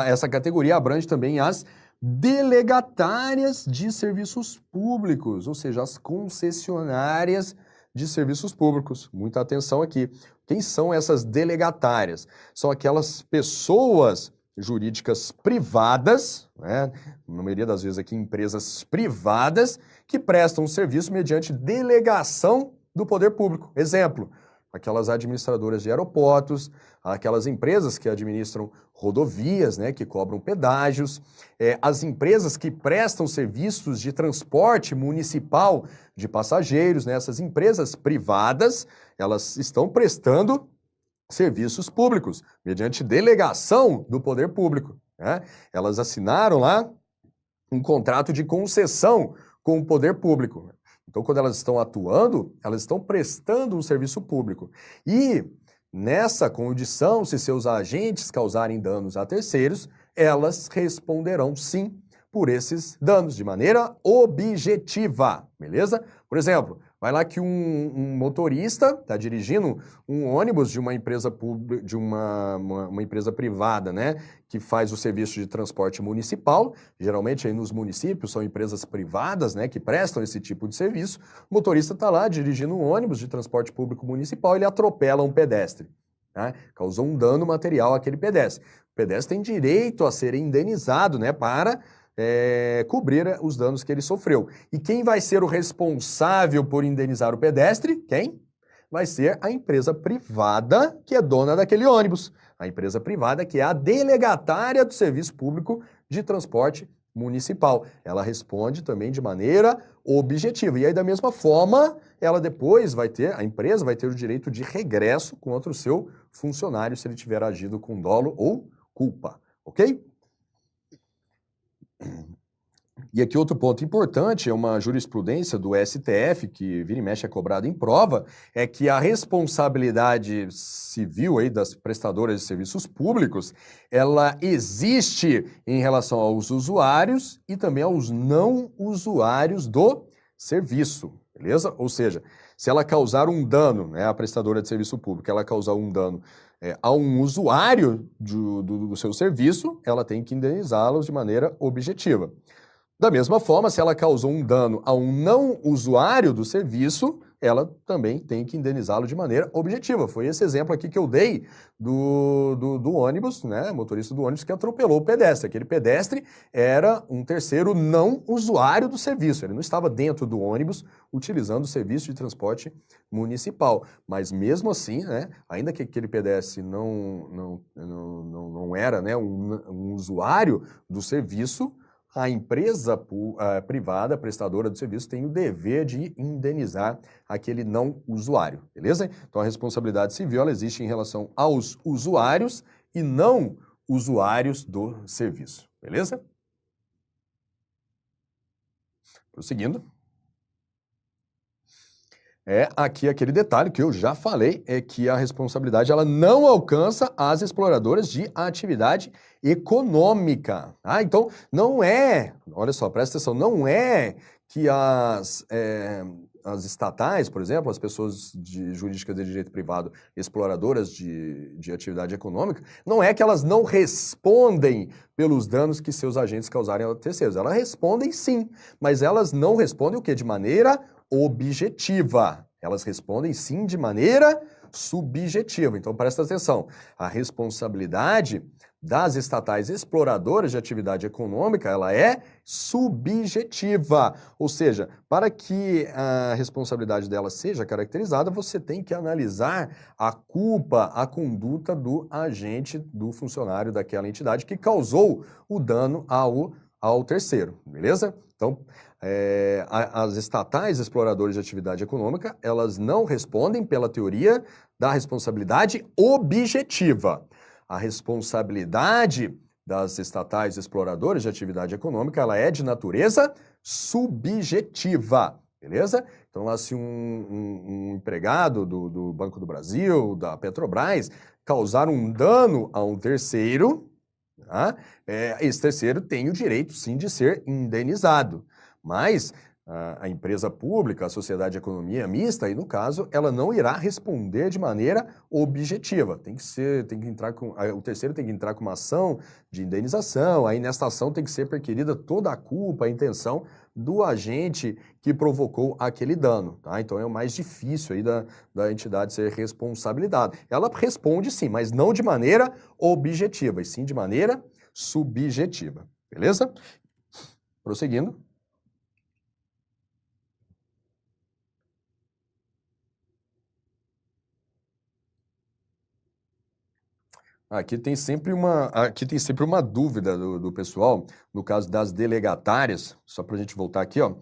essa categoria abrange também as delegatárias de serviços públicos, ou seja, as concessionárias de serviços públicos. Muita atenção aqui. Quem são essas delegatárias? São aquelas pessoas jurídicas privadas, né? Na maioria das vezes aqui empresas privadas, que prestam serviço mediante delegação do poder público. Exemplo, aquelas administradoras de aeroportos, aquelas empresas que administram rodovias, né, que cobram pedágios, as empresas que prestam serviços de transporte municipal de passageiros, né, essas empresas privadas, elas estão prestando serviços públicos, mediante delegação do poder público, né? Elas assinaram lá um contrato de concessão com o poder público. Então, quando elas estão atuando, elas estão prestando um serviço público. E, nessa condição, se seus agentes causarem danos a terceiros, elas responderão sim por esses danos, de maneira objetiva, beleza? Por exemplo, vai lá que um motorista está dirigindo um ônibus de uma empresa pública, de uma empresa privada, né, que faz o serviço de transporte municipal. Geralmente aí nos municípios são empresas privadas, né, que prestam esse tipo de serviço. O motorista está lá dirigindo um ônibus de transporte público municipal, ele atropela um pedestre, né, causou um dano material àquele pedestre. O pedestre tem direito a ser indenizado, né, para cobrir os danos que ele sofreu. E quem vai ser o responsável por indenizar o pedestre? Quem? Vai ser a empresa privada que é dona daquele ônibus. A empresa privada que é a delegatária do serviço público de transporte municipal. Ela responde também de maneira objetiva. E aí, da mesma forma, ela depois vai ter, a empresa vai ter o direito de regresso contra o seu funcionário se ele tiver agido com dolo ou culpa. Ok? E aqui outro ponto importante, é uma jurisprudência do STF, que vira e mexe é cobrada em prova, é que a responsabilidade civil aí das prestadoras de serviços públicos, ela existe em relação aos usuários e também aos não usuários do serviço, beleza? Ou seja, se ela causar um dano, né, a prestadora de serviço público, ela causar um dano a um usuário do seu serviço, ela tem que indenizá-los de maneira objetiva. Da mesma forma, se ela causou um dano a um não usuário do serviço, ela também tem que indenizá-lo de maneira objetiva. Foi esse exemplo aqui que eu dei do ônibus, né, motorista do ônibus que atropelou o pedestre. Aquele pedestre era um terceiro não usuário do serviço. Ele não estava dentro do ônibus utilizando o serviço de transporte municipal. Mas mesmo assim, né, ainda que aquele pedestre não era, né, um usuário do serviço, a empresa privada, prestadora do serviço, tem o dever de indenizar aquele não usuário, beleza? Então, a responsabilidade civil ela existe em relação aos usuários e não usuários do serviço, beleza? Prosseguindo. Aqui aquele detalhe que eu já falei, é que a responsabilidade ela não alcança as exploradoras de atividade econômica. Então, não olha só, presta atenção, não é que as estatais, por exemplo, as pessoas jurídicas de direito privado, exploradoras de atividade econômica, não é que elas não respondem pelos danos que seus agentes causarem a terceiros. Elas respondem sim, mas elas não respondem o quê? De maneira objetiva. Elas respondem sim de maneira subjetiva. Então, presta atenção. A responsabilidade das estatais exploradoras de atividade econômica, ela é subjetiva. Ou seja, para que a responsabilidade dela seja caracterizada, você tem que analisar a culpa, a conduta do agente, do funcionário daquela entidade que causou o dano ao terceiro, beleza? Então, as estatais exploradoras de atividade econômica, elas não respondem pela teoria da responsabilidade objetiva. A responsabilidade das estatais exploradoras de atividade econômica, ela é de natureza subjetiva, beleza? Então, lá se um empregado do Banco do Brasil, da Petrobras, causar um dano a um terceiro, esse terceiro tem o direito, sim, de ser indenizado. Mas a empresa pública, a sociedade de economia mista, e no caso, ela não irá responder de maneira objetiva. O terceiro tem que entrar com uma ação de indenização, aí nesta ação tem que ser requerida toda a culpa, a intenção do agente que provocou aquele dano, tá? Então é o mais difícil aí da entidade ser responsabilizada. Ela responde sim, mas não de maneira objetiva, e sim de maneira subjetiva, beleza? Prosseguindo. Aqui tem sempre uma dúvida do pessoal, no caso das delegatárias, só para a gente voltar aqui, ó.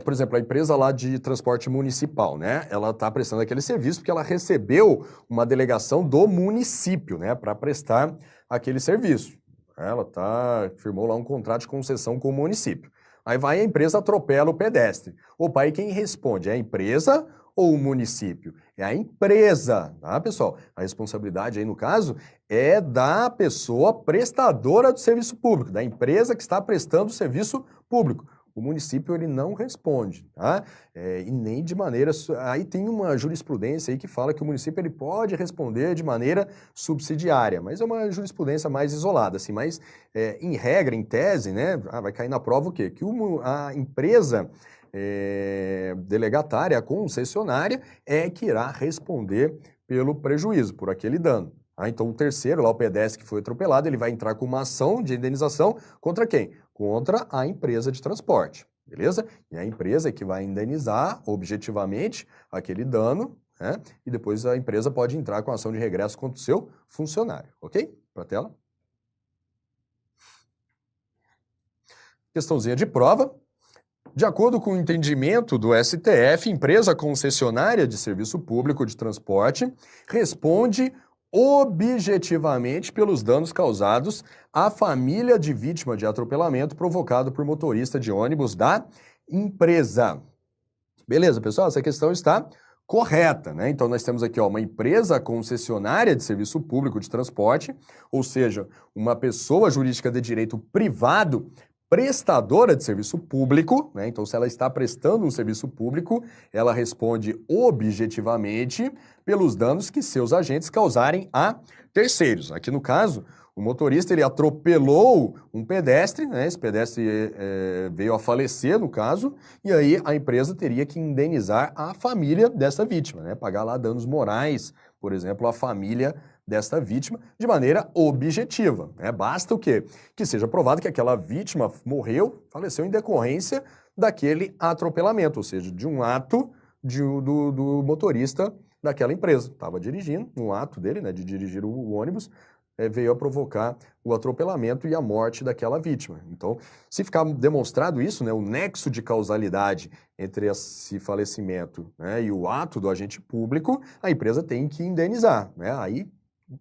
Por exemplo, a empresa lá de transporte municipal, né? Ela está prestando aquele serviço porque ela recebeu uma delegação do município, né? Para prestar aquele serviço. Ela firmou lá um contrato de concessão com o município. Aí vai a empresa, atropela o pedestre. Opa, aí quem responde? É a empresa ou o município? É a empresa, tá, pessoal? A responsabilidade aí, no caso, é da pessoa prestadora do serviço público, da empresa que está prestando o serviço público. O município, ele não responde, tá? E nem de maneira... Aí tem uma jurisprudência aí que fala que o município ele pode responder de maneira subsidiária, mas é uma jurisprudência mais isolada, assim, mas em regra, em tese, né, vai cair na prova o quê? Que a empresa... delegatária, a concessionária, é que irá responder pelo prejuízo, por aquele dano. Então, o terceiro, lá o pedestre que foi atropelado, ele vai entrar com uma ação de indenização contra quem? Contra a empresa de transporte, beleza? E a empresa é que vai indenizar objetivamente aquele dano, né? E depois a empresa pode entrar com ação de regresso contra o seu funcionário, ok? Para a tela. Questãozinha de prova. De acordo com o entendimento do STF, empresa concessionária de serviço público de transporte responde objetivamente pelos danos causados à família de vítima de atropelamento provocado por motorista de ônibus da empresa. Beleza, pessoal? Essa questão está correta, né? Então, nós temos aqui, ó, uma empresa concessionária de serviço público de transporte, ou seja, uma pessoa jurídica de direito privado prestadora de serviço público, né? Então, se ela está prestando um serviço público, ela responde objetivamente pelos danos que seus agentes causarem a terceiros. Aqui no caso, o motorista ele atropelou um pedestre, né? Esse pedestre veio a falecer, no caso, e aí a empresa teria que indenizar a família dessa vítima, né? Pagar lá danos morais, por exemplo, a família desta vítima de maneira objetiva, né? Basta o quê? Que seja provado que aquela vítima faleceu em decorrência daquele atropelamento, ou seja, de um ato do motorista daquela empresa. Estava dirigindo, um ato dele, né, de dirigir o ônibus, veio a provocar o atropelamento e a morte daquela vítima. Então, se ficar demonstrado isso, né, o nexo de causalidade entre esse falecimento, né, e o ato do agente público, a empresa tem que indenizar, né? Aí,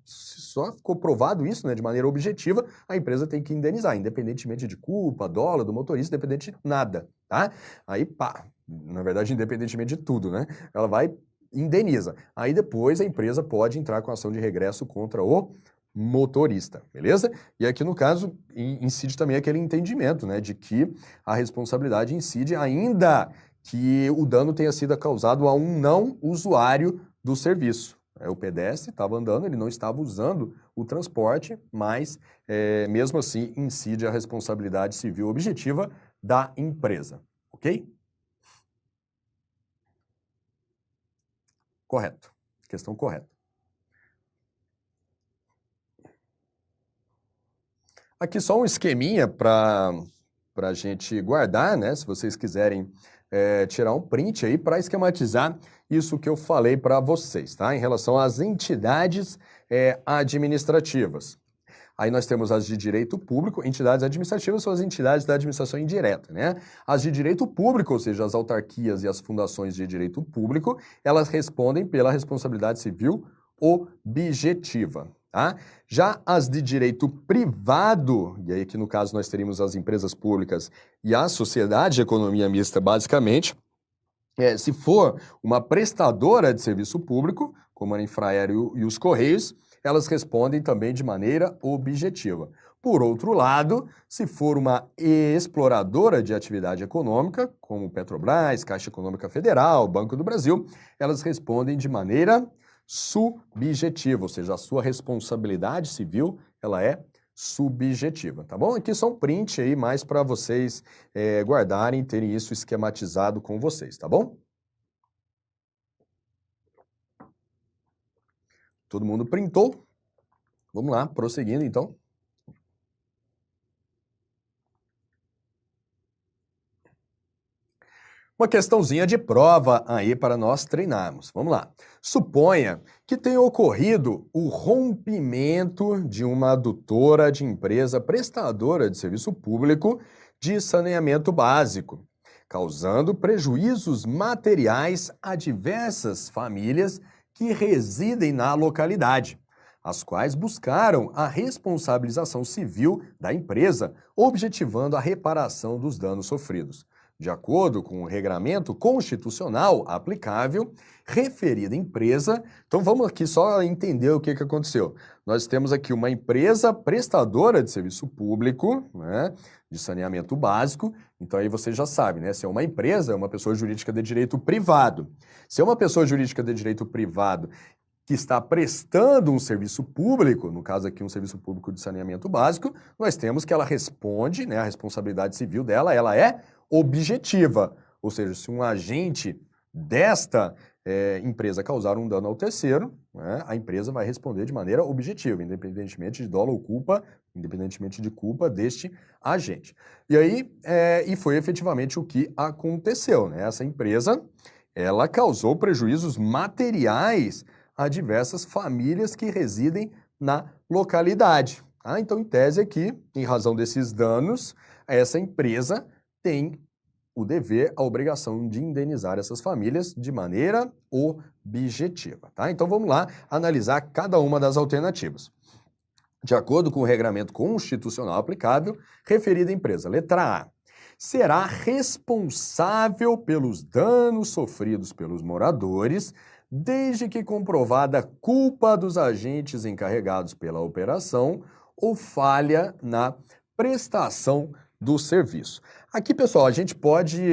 se só ficou provado isso, né, de maneira objetiva, a empresa tem que indenizar, independentemente de culpa, dolo, do motorista, independente de nada, tá? Aí, pá, na verdade, independentemente de tudo, né? Ela vai, indeniza. Aí depois a empresa pode entrar com ação de regresso contra o motorista, beleza? E aqui, no caso, incide também aquele entendimento, né, de que a responsabilidade incide ainda que o dano tenha sido causado a um não usuário do serviço. O pedestre estava andando, ele não estava usando o transporte, mas mesmo assim incide a responsabilidade civil objetiva da empresa, ok? Correto, questão correta. Aqui só um esqueminha para a gente guardar, né? Se vocês quiserem tirar um print aí para esquematizar isso que eu falei para vocês, tá? Em relação às entidades administrativas. Aí nós temos as de direito público, entidades administrativas são as entidades da administração indireta, né? As de direito público, ou seja, as autarquias e as fundações de direito público, elas respondem pela responsabilidade civil objetiva, tá? Já as de direito privado, e aí aqui no caso nós teríamos as empresas públicas e a sociedade de economia mista, basicamente, se for uma prestadora de serviço público, como a Infraero e os Correios, elas respondem também de maneira objetiva. Por outro lado, se for uma exploradora de atividade econômica, como Petrobras, Caixa Econômica Federal, Banco do Brasil, elas respondem de maneira subjetiva, ou seja, a sua responsabilidade civil, ela é subjetiva, tá bom? Aqui só um print aí mais para vocês guardarem e terem isso esquematizado com vocês, tá bom? Todo mundo printou? Vamos lá, prosseguindo então. Uma questãozinha de prova aí para nós treinarmos. Vamos lá. Suponha que tenha ocorrido o rompimento de uma adutora de empresa prestadora de serviço público de saneamento básico, causando prejuízos materiais a diversas famílias que residem na localidade, as quais buscaram a responsabilização civil da empresa, objetivando a reparação dos danos sofridos. De acordo com o regramento constitucional aplicável, referida empresa... Então vamos aqui só entender o que aconteceu. Nós temos aqui uma empresa prestadora de serviço público, né, de saneamento básico. Então aí você já sabe, né? Se é uma empresa, é uma pessoa jurídica de direito privado. Se é uma pessoa jurídica de direito privado que está prestando um serviço público, no caso aqui um serviço público de saneamento básico, nós temos que ela responde, né, a responsabilidade civil dela, ela é objetiva, ou seja, se um agente desta empresa causar um dano ao terceiro, né, a empresa vai responder de maneira objetiva, independentemente de dolo ou culpa, independentemente de culpa deste agente. E aí, e foi efetivamente o que aconteceu, né? Essa empresa, ela causou prejuízos materiais a diversas famílias que residem na localidade. Tá? Então, em tese aqui, em razão desses danos, essa empresa tem o dever, a obrigação de indenizar essas famílias de maneira objetiva, tá? Então vamos lá analisar cada uma das alternativas. De acordo com o regramento constitucional aplicável, referida empresa, letra A, será responsável pelos danos sofridos pelos moradores, desde que comprovada culpa dos agentes encarregados pela operação ou falha na prestação do serviço. Aqui, pessoal, a gente pode...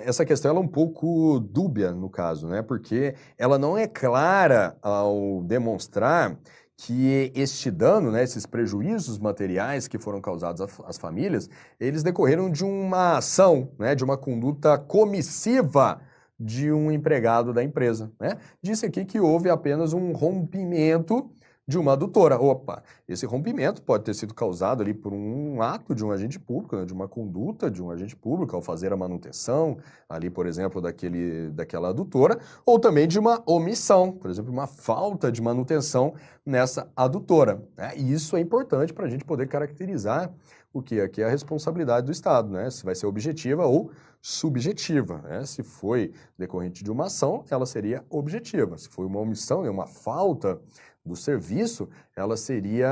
essa questão ela é um pouco dúbia, no caso, né? Porque ela não é clara ao demonstrar que este dano, né, esses prejuízos materiais que foram causados às famílias, eles decorreram de uma ação, né, de uma conduta comissiva de um empregado da empresa, né? Disse aqui que houve apenas um rompimento de uma adutora. Opa, esse rompimento pode ter sido causado ali por um ato de um agente público, né, de uma conduta de um agente público ao fazer a manutenção ali, por exemplo, daquela adutora, ou também de uma omissão, por exemplo, uma falta de manutenção nessa adutora, né? E isso é importante para a gente poder caracterizar o que aqui é a responsabilidade do Estado, né? Se vai ser objetiva ou subjetiva, né? Se foi decorrente de uma ação, ela seria objetiva. Se foi uma omissão, uma falta do serviço, ela seria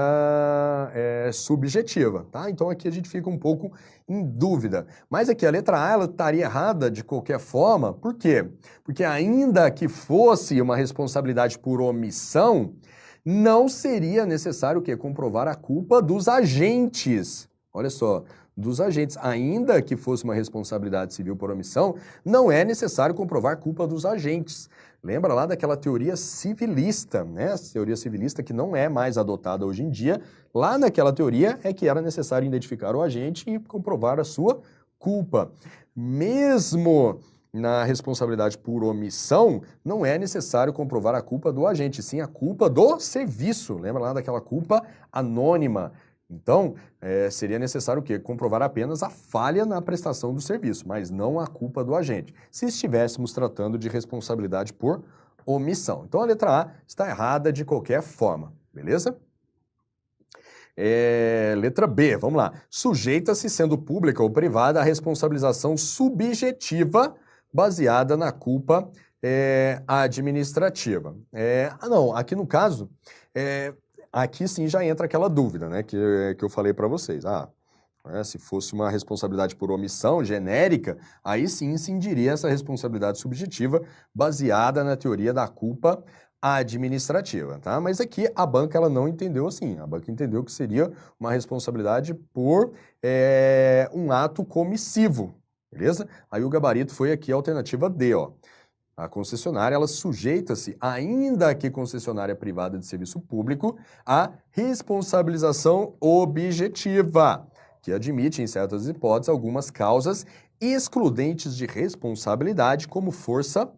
subjetiva, tá? Então aqui a gente fica um pouco em dúvida. Mas aqui a letra A, ela estaria errada de qualquer forma. Por quê? Porque ainda que fosse uma responsabilidade por omissão, não seria necessário o quê? Comprovar a culpa dos agentes. Olha só, dos agentes. Ainda que fosse uma responsabilidade civil por omissão, não é necessário comprovar culpa dos agentes. Lembra lá daquela teoria civilista, né? Essa teoria civilista que não é mais adotada hoje em dia. Lá naquela teoria é que era necessário identificar o agente e comprovar a sua culpa. Mesmo na responsabilidade por omissão, não é necessário comprovar a culpa do agente, sim a culpa do serviço. Lembra lá daquela culpa anônima? Então, seria necessário o quê? Comprovar apenas a falha na prestação do serviço, mas não a culpa do agente, se estivéssemos tratando de responsabilidade por omissão. Então, a letra A está errada de qualquer forma, beleza? Letra B, vamos lá. Sujeita-se, sendo pública ou privada, a responsabilização subjetiva baseada na culpa administrativa. Não, aqui no caso... Aqui sim já entra aquela dúvida, né, que eu falei para vocês. Se fosse uma responsabilidade por omissão genérica, aí sim incidiria essa responsabilidade subjetiva baseada na teoria da culpa administrativa, tá? Mas aqui a banca ela não entendeu assim. A banca entendeu que seria uma responsabilidade por um ato comissivo, beleza? Aí o gabarito foi aqui a alternativa D, ó. A concessionária, ela sujeita-se, ainda que concessionária privada de serviço público, à responsabilização objetiva, que admite, em certas hipóteses, algumas causas excludentes de responsabilidade como força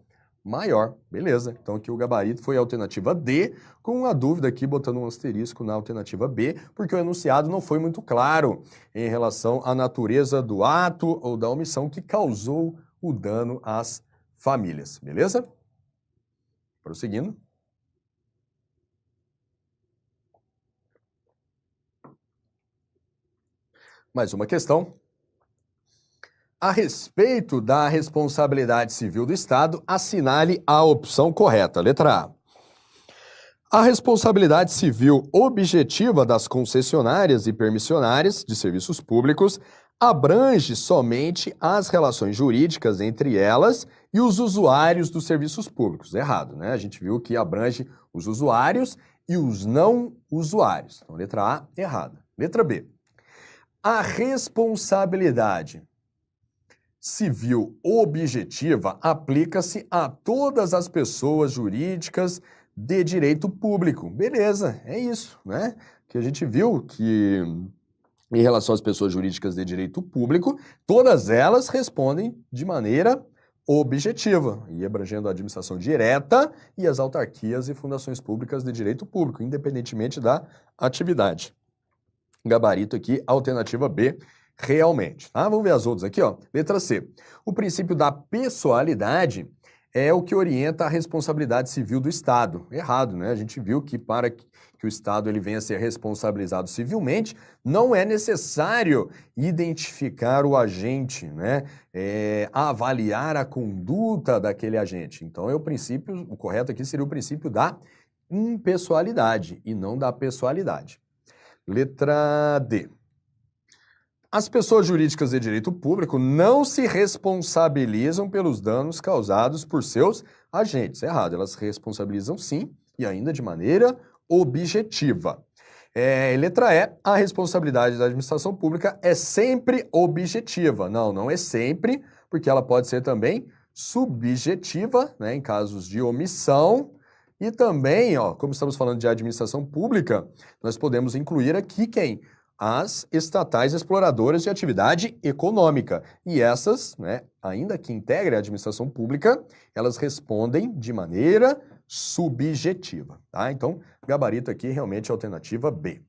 maior. Beleza, então aqui o gabarito foi a alternativa D, com uma dúvida aqui, botando um asterisco na alternativa B, porque o enunciado não foi muito claro em relação à natureza do ato ou da omissão que causou o dano às famílias, beleza? Prosseguindo. Mais uma questão. A respeito da responsabilidade civil do Estado, assinale a opção correta. Letra A. A responsabilidade civil objetiva das concessionárias e permissionárias de serviços públicos abrange somente as relações jurídicas entre elas e os usuários dos serviços públicos. Errado, né? A gente viu que abrange os usuários e os não usuários. Então, letra A, errada. Letra B. A responsabilidade civil objetiva aplica-se a todas as pessoas jurídicas de direito público. Beleza, é isso, né? Que a gente viu que, em relação às pessoas jurídicas de direito público, todas elas respondem de maneira objetiva, e abrangendo a administração direta e as autarquias e fundações públicas de direito público, independentemente da atividade. Gabarito aqui, alternativa B, realmente. Tá? Vamos ver as outras aqui, ó. Letra C. O princípio da pessoalidade é o que orienta a responsabilidade civil do Estado. Errado, né? A gente viu que para que o Estado ele venha a ser responsabilizado civilmente, não é necessário identificar o agente, né? Avaliar a conduta daquele agente. Então, o correto aqui seria o princípio da impessoalidade e não da pessoalidade. Letra D. As pessoas jurídicas de direito público não se responsabilizam pelos danos causados por seus agentes. Errado, elas se responsabilizam sim, e ainda de maneira objetiva. Letra E, a responsabilidade da administração pública é sempre objetiva. Não, não é sempre, porque ela pode ser também subjetiva, né, em casos de omissão. E também, ó, como estamos falando de administração pública, nós podemos incluir aqui quem? As estatais exploradoras de atividade econômica. E essas, né, ainda que integrem a administração pública, elas respondem de maneira subjetiva, tá? Então, gabarito aqui realmente é a alternativa B.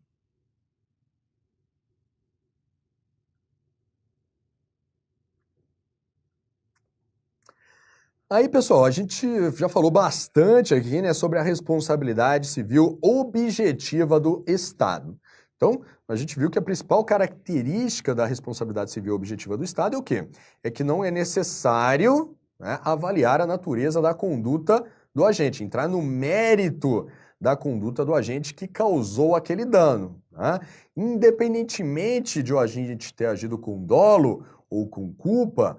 Aí, pessoal, a gente já falou bastante aqui, né, sobre a responsabilidade civil objetiva do Estado. Então, a gente viu que a principal característica da responsabilidade civil objetiva do Estado é o quê? É que não é necessário, né, avaliar a natureza da conduta do agente, entrar no mérito da conduta do agente que causou aquele dano, tá? Independentemente de o agente ter agido com dolo ou com culpa,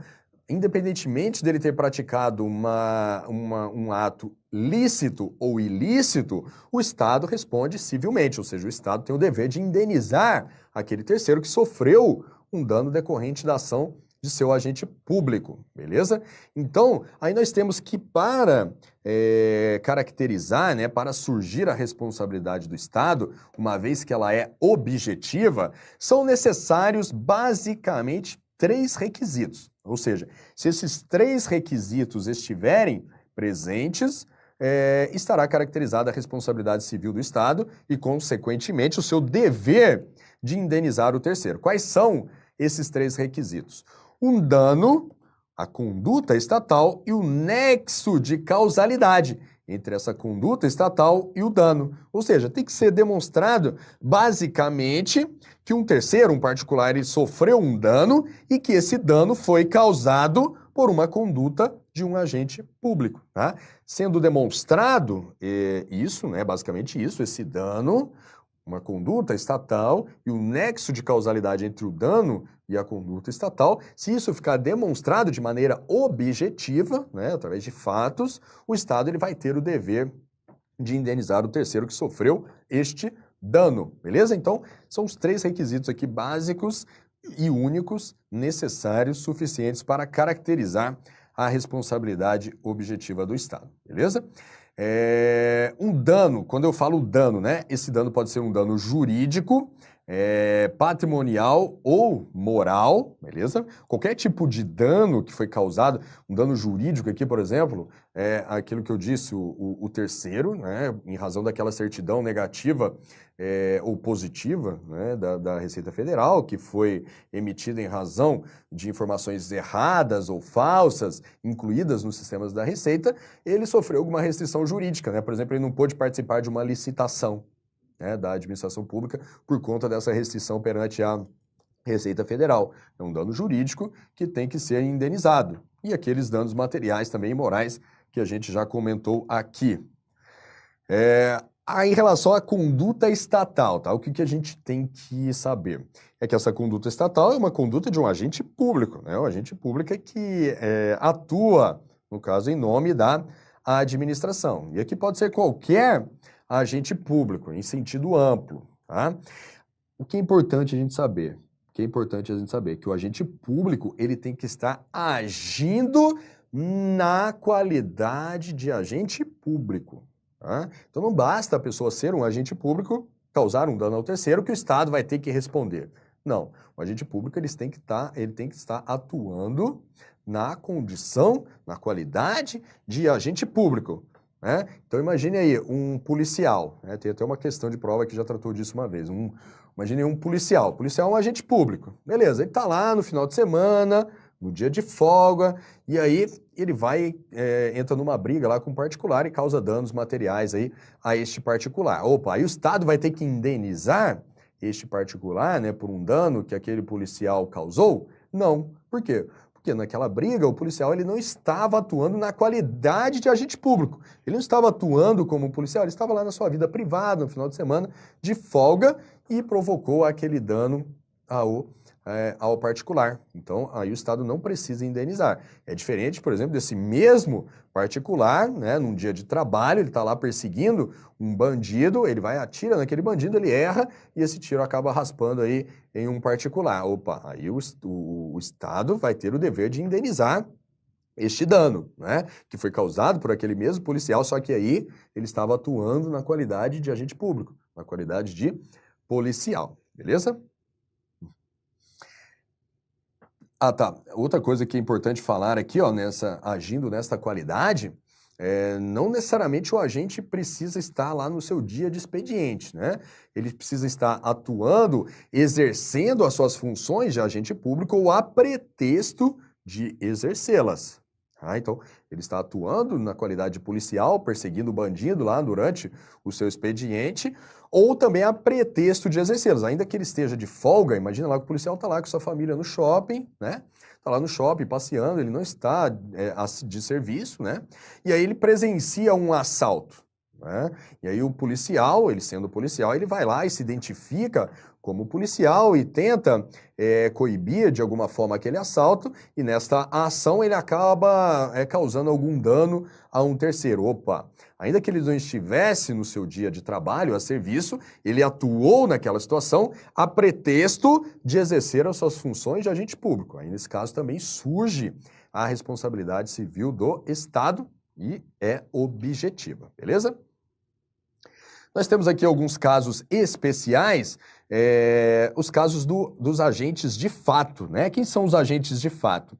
independentemente dele ter praticado um ato lícito ou ilícito, o Estado responde civilmente, ou seja, o Estado tem o dever de indenizar aquele terceiro que sofreu um dano decorrente da ação de seu agente público, beleza? Então, aí nós temos que para caracterizar, né, para surgir a responsabilidade do Estado, uma vez que ela é objetiva, são necessários basicamente 3 requisitos. Ou seja, se esses 3 requisitos estiverem presentes, estará caracterizada a responsabilidade civil do Estado e, consequentemente, o seu dever de indenizar o terceiro. Quais são esses 3 requisitos? Um dano, a conduta estatal e o nexo de causalidade entre essa conduta estatal e o dano. Ou seja, tem que ser demonstrado, basicamente, que um terceiro, um particular, ele sofreu um dano e que esse dano foi causado por uma conduta de um agente público, tá? Sendo demonstrado isso, né, basicamente isso, esse dano, uma conduta estatal e o nexo de causalidade entre o dano e a conduta estatal, se isso ficar demonstrado de maneira objetiva, né, através de fatos, o Estado ele vai ter o dever de indenizar o terceiro que sofreu este dano, beleza? Então, são os 3 requisitos aqui básicos e únicos necessários, suficientes para caracterizar a responsabilidade objetiva do Estado, beleza? Um dano, quando eu falo dano, né? Esse dano pode ser um dano jurídico, patrimonial ou moral, beleza? Qualquer tipo de dano que foi causado, um dano jurídico aqui, por exemplo, é aquilo que eu disse, o terceiro, né? Em razão daquela certidão negativa ou positiva, né? Da Receita Federal, que foi emitida em razão de informações erradas ou falsas, incluídas nos sistemas da Receita, ele sofreu alguma restrição jurídica, né? Por exemplo, ele não pôde participar de uma licitação, né, da administração pública por conta dessa restrição perante a Receita Federal. É um dano jurídico que tem que ser indenizado. E aqueles danos materiais também e morais que a gente já comentou aqui. Em relação à conduta estatal, tá? O que a gente tem que saber? É que essa conduta estatal é uma conduta de um agente público, né? Um agente público é que atua, no caso, em nome da administração. E aqui pode ser qualquer agente público, em sentido amplo, tá? O que é importante a gente saber? Que o agente público, ele tem que estar agindo na qualidade de agente público, tá? Então não basta a pessoa ser um agente público, causar um dano ao terceiro, que o Estado vai ter que responder. Não, o agente público ele tem que estar atuando na condição, na qualidade de agente público, né? Então imagine aí um policial, né? Tem até uma questão de prova que já tratou disso uma vez. Imagine um policial. O policial é um agente público. Beleza, ele está lá no final de semana, no dia de folga, e aí ele entra numa briga lá com um particular e causa danos materiais aí a este particular. Opa, aí o Estado vai ter que indenizar este particular, né, por um dano que aquele policial causou? Não. Por quê? Porque naquela briga o policial ele não estava atuando na qualidade de agente público. Ele não estava atuando como policial, ele estava lá na sua vida privada, no final de semana, de folga, e provocou aquele dano ao particular. Então, aí o Estado não precisa indenizar. É diferente, por exemplo, desse mesmo particular, né, num dia de trabalho, ele está lá perseguindo um bandido, ele vai, atira naquele bandido, ele erra, e esse tiro acaba raspando aí em um particular. Opa, aí o Estado vai ter o dever de indenizar este dano, né, que foi causado por aquele mesmo policial, só que aí ele estava atuando na qualidade de agente público, na qualidade de policial, beleza? Tá. Outra coisa que é importante falar aqui, ó, agindo nessa qualidade, não necessariamente o agente precisa estar lá no seu dia de expediente, né? Ele precisa estar atuando, exercendo as suas funções de agente público ou a pretexto de exercê-las. Então, ele está atuando na qualidade policial, perseguindo o bandido lá durante o seu expediente, ou também a pretexto de exercê-los. Ainda que ele esteja de folga, imagina lá que o policial está lá com sua família no shopping, né? Está lá no shopping passeando, ele não está de serviço, né? E aí ele presencia um assalto, né? E aí o policial, ele sendo policial, ele vai lá e se identifica como policial e tenta coibir de alguma forma aquele assalto, e nesta ação ele acaba causando algum dano a um terceiro. Opa, ainda que ele não estivesse no seu dia de trabalho, a serviço, ele atuou naquela situação a pretexto de exercer as suas funções de agente público. Aí nesse caso também surge a responsabilidade civil do Estado e é objetiva, beleza? Nós temos aqui alguns casos especiais, os casos dos agentes de fato, né? Quem são os agentes de fato?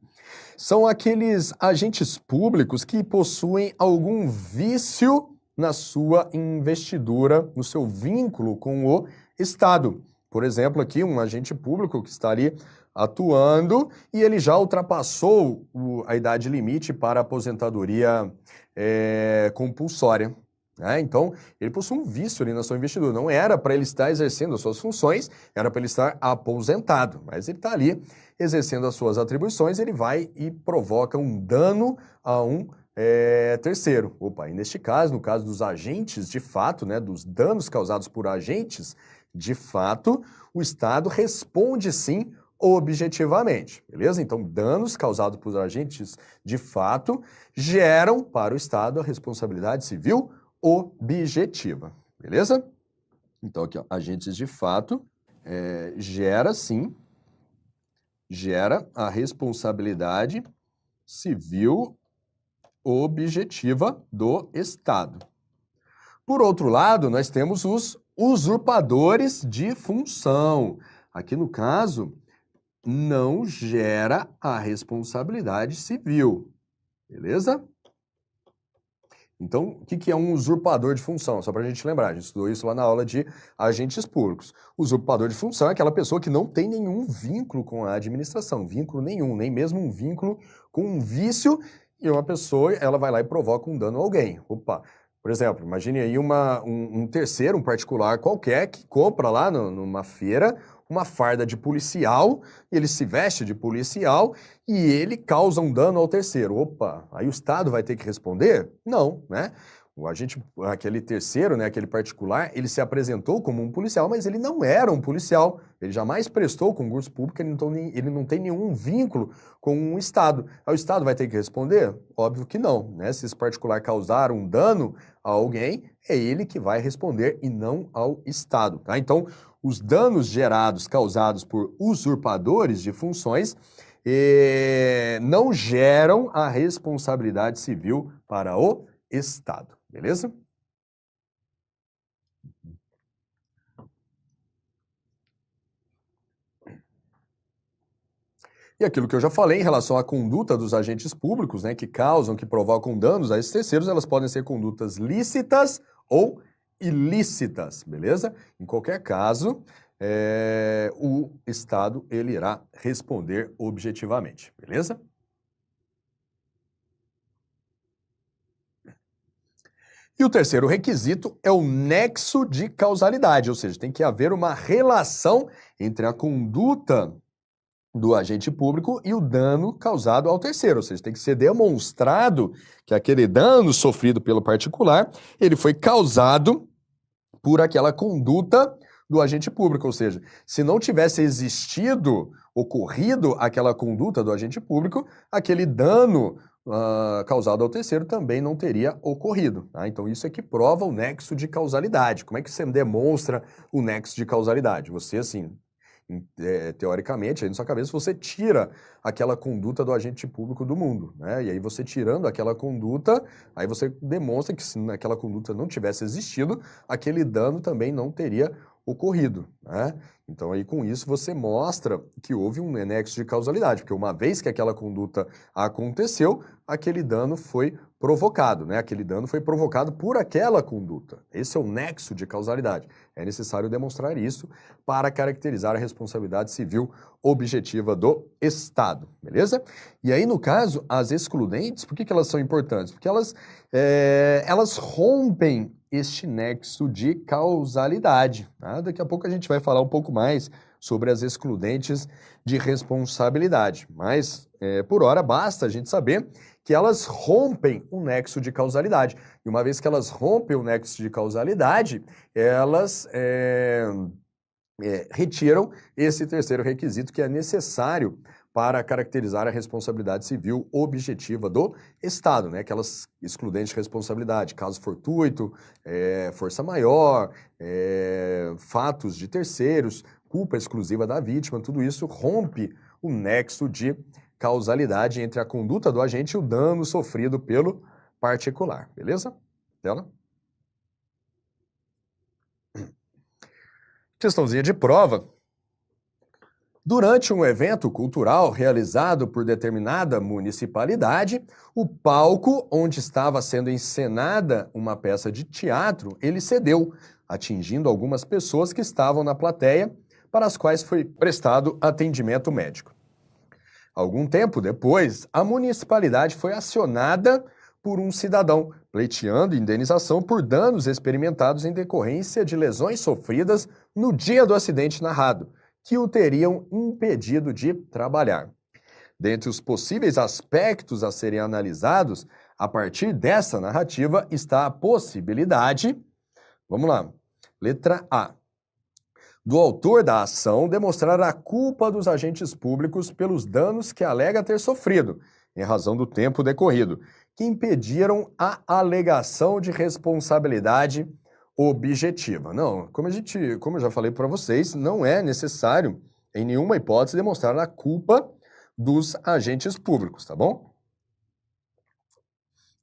São aqueles agentes públicos que possuem algum vício na sua investidura, no seu vínculo com o Estado. Por exemplo, aqui um agente público que está ali atuando e ele já ultrapassou a idade limite para aposentadoria compulsória. Então, ele possui um vício ali na sua investidura. Não era para ele estar exercendo as suas funções, era para ele estar aposentado. Mas ele está ali exercendo as suas atribuições, ele vai e provoca um dano a um terceiro. Opa, e neste caso, no caso dos agentes de fato, né, dos danos causados por agentes de fato, o Estado responde sim objetivamente, beleza? Então, danos causados por agentes de fato geram para o Estado a responsabilidade civil objetiva, beleza? Então aqui, ó, agentes de fato gera a responsabilidade civil objetiva do Estado. Por outro lado, nós temos os usurpadores de função. Aqui no caso, não gera a responsabilidade civil, beleza? Então, o que é um usurpador de função? Só para a gente lembrar, a gente estudou isso lá na aula de agentes públicos. O usurpador de função é aquela pessoa que não tem nenhum vínculo com a administração, vínculo nenhum, nem mesmo um vínculo com um vício, e uma pessoa, ela vai lá e provoca um dano a alguém. Opa! Por exemplo, imagine aí um terceiro, um particular qualquer, que compra lá numa feira uma farda de policial, ele se veste de policial e ele causa um dano ao terceiro. Opa, aí o Estado vai ter que responder? Não, né? Aquele terceiro, né, aquele particular, ele se apresentou como um policial, mas ele não era um policial. Ele jamais prestou concurso público, ele não tem nenhum vínculo com o Estado. Aí o Estado vai ter que responder? Óbvio que não, né? Se esse particular causar um dano a alguém, é ele que vai responder e não ao Estado, tá? Então, os danos causados por usurpadores de funções não geram a responsabilidade civil para o Estado, beleza? E aquilo que eu já falei em relação à conduta dos agentes públicos, né, que provocam danos a esses terceiros, elas podem ser condutas lícitas ou ilícitas, beleza? Em qualquer caso, o Estado ele irá responder objetivamente, beleza? E o terceiro requisito é o nexo de causalidade, ou seja, tem que haver uma relação entre a conduta do agente público e o dano causado ao terceiro, ou seja, tem que ser demonstrado que aquele dano sofrido pelo particular, ele foi causado por aquela conduta do agente público, ou seja, se não tivesse ocorrido aquela conduta do agente público, aquele dano causado ao terceiro também não teria ocorrido, tá? Então isso é que prova o nexo de causalidade. Como é que você demonstra o nexo de causalidade? Você, assim, teoricamente, aí na sua cabeça, você tira aquela conduta do agente público do mundo, né? E aí você tirando aquela conduta, aí você demonstra que se aquela conduta não tivesse existido, aquele dano também não teria ocorrido, né? Então aí com isso você mostra que houve um nexo de causalidade, porque uma vez que aquela conduta aconteceu, aquele dano foi provocado, né? Aquele dano foi provocado por aquela conduta. Esse é o nexo de causalidade. É necessário demonstrar isso para caracterizar a responsabilidade civil objetiva do Estado, beleza? E aí, no caso, as excludentes, por que elas são importantes? Porque elas rompem este nexo de causalidade, tá? Daqui a pouco a gente vai falar um pouco mais sobre as excludentes de responsabilidade, mas por hora basta a gente saber que elas rompem o nexo de causalidade. E uma vez que elas rompem o nexo de causalidade, elas retiram esse terceiro requisito que é necessário para caracterizar a responsabilidade civil objetiva do Estado, né? Aquelas excludentes de responsabilidade, caso fortuito, força maior, fatos de terceiros, culpa exclusiva da vítima, tudo isso rompe o nexo de causalidade entre a conduta do agente e o dano sofrido pelo particular, beleza? Tela. Questãozinha de prova. Durante um evento cultural realizado por determinada municipalidade, o palco onde estava sendo encenada uma peça de teatro, ele cedeu, atingindo algumas pessoas que estavam na plateia, para as quais foi prestado atendimento médico. Algum tempo depois, a municipalidade foi acionada por um cidadão, pleiteando indenização por danos experimentados em decorrência de lesões sofridas no dia do acidente narrado, que o teriam impedido de trabalhar. Dentre os possíveis aspectos a serem analisados, a partir dessa narrativa está a possibilidade, vamos lá, letra A, do autor da ação demonstrar a culpa dos agentes públicos pelos danos que alega ter sofrido, em razão do tempo decorrido, que impediram a alegação de responsabilidade objetiva. Não, como eu já falei para vocês, não é necessário, em nenhuma hipótese, demonstrar a culpa dos agentes públicos, tá bom?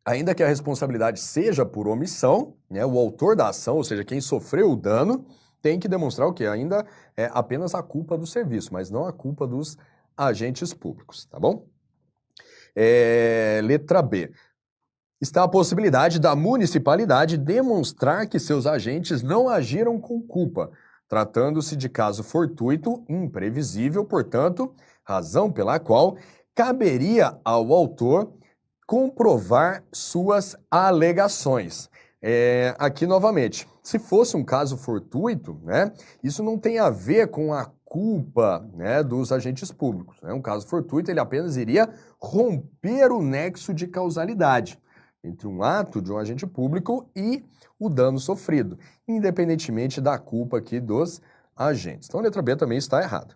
Ainda que a responsabilidade seja por omissão, né, o autor da ação, ou seja, quem sofreu o dano, tem que demonstrar o quê? Ainda é apenas a culpa do serviço, mas não a culpa dos agentes públicos, tá bom? Letra B. Está a possibilidade da municipalidade demonstrar que seus agentes não agiram com culpa, tratando-se de caso fortuito, imprevisível, portanto, razão pela qual caberia ao autor comprovar suas alegações. Aqui novamente, se fosse um caso fortuito, né, isso não tem a ver com a culpa, né, dos agentes públicos. Né? Um caso fortuito, ele apenas iria romper o nexo de causalidade entre um ato de um agente público e o dano sofrido, independentemente da culpa aqui dos agentes. Então a letra B também está errada.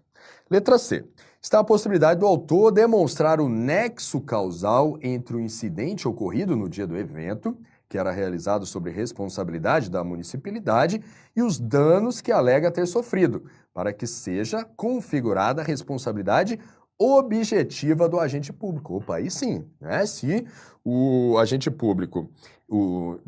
Letra C. Está a possibilidade do autor demonstrar o nexo causal entre o incidente ocorrido no dia do evento, que era realizado sob responsabilidade da municipalidade, e os danos que alega ter sofrido, para que seja configurada a responsabilidade objetiva do agente público. Opa, aí sim, né? Se o agente público, o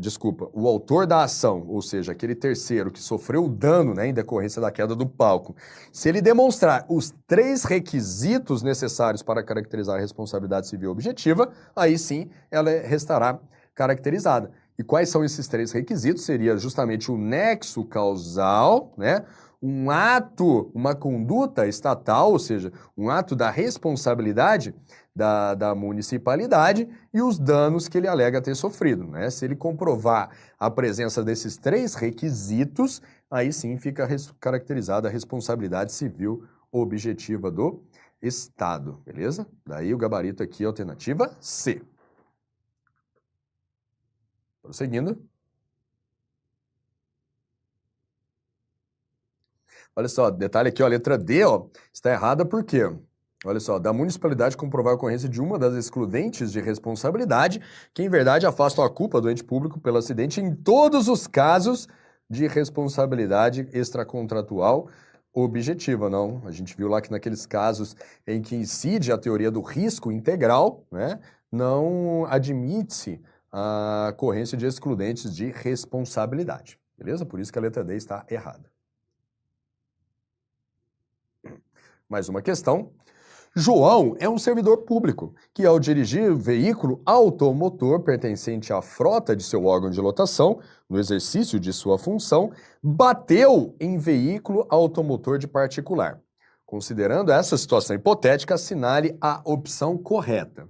autor da ação, ou seja, aquele terceiro que sofreu o dano, né, em decorrência da queda do palco, se ele demonstrar os 3 requisitos necessários para caracterizar a responsabilidade civil objetiva, aí sim ela restará caracterizada. E quais são esses 3 requisitos? Seria justamente o nexo causal, né? Um ato, uma conduta estatal, ou seja, um ato da responsabilidade da municipalidade e os danos que ele alega ter sofrido, né? Se ele comprovar a presença desses 3 requisitos, aí sim fica caracterizada a responsabilidade civil objetiva do Estado, beleza? Daí o gabarito aqui, alternativa C. Prosseguindo. Olha só, detalhe aqui, ó, a letra D, ó, está errada por quê? Olha só, da municipalidade comprovar a ocorrência de uma das excludentes de responsabilidade, que em verdade afastam a culpa do ente público pelo acidente em todos os casos de responsabilidade extracontratual objetiva, não? A gente viu lá que naqueles casos em que incide a teoria do risco integral, né, não admite-se a ocorrência de excludentes de responsabilidade, beleza? Por isso que a letra D está errada. Mais uma questão. João é um servidor público que, ao dirigir veículo automotor pertencente à frota de seu órgão de lotação, no exercício de sua função, bateu em veículo automotor de particular. Considerando essa situação hipotética, assinale a opção correta.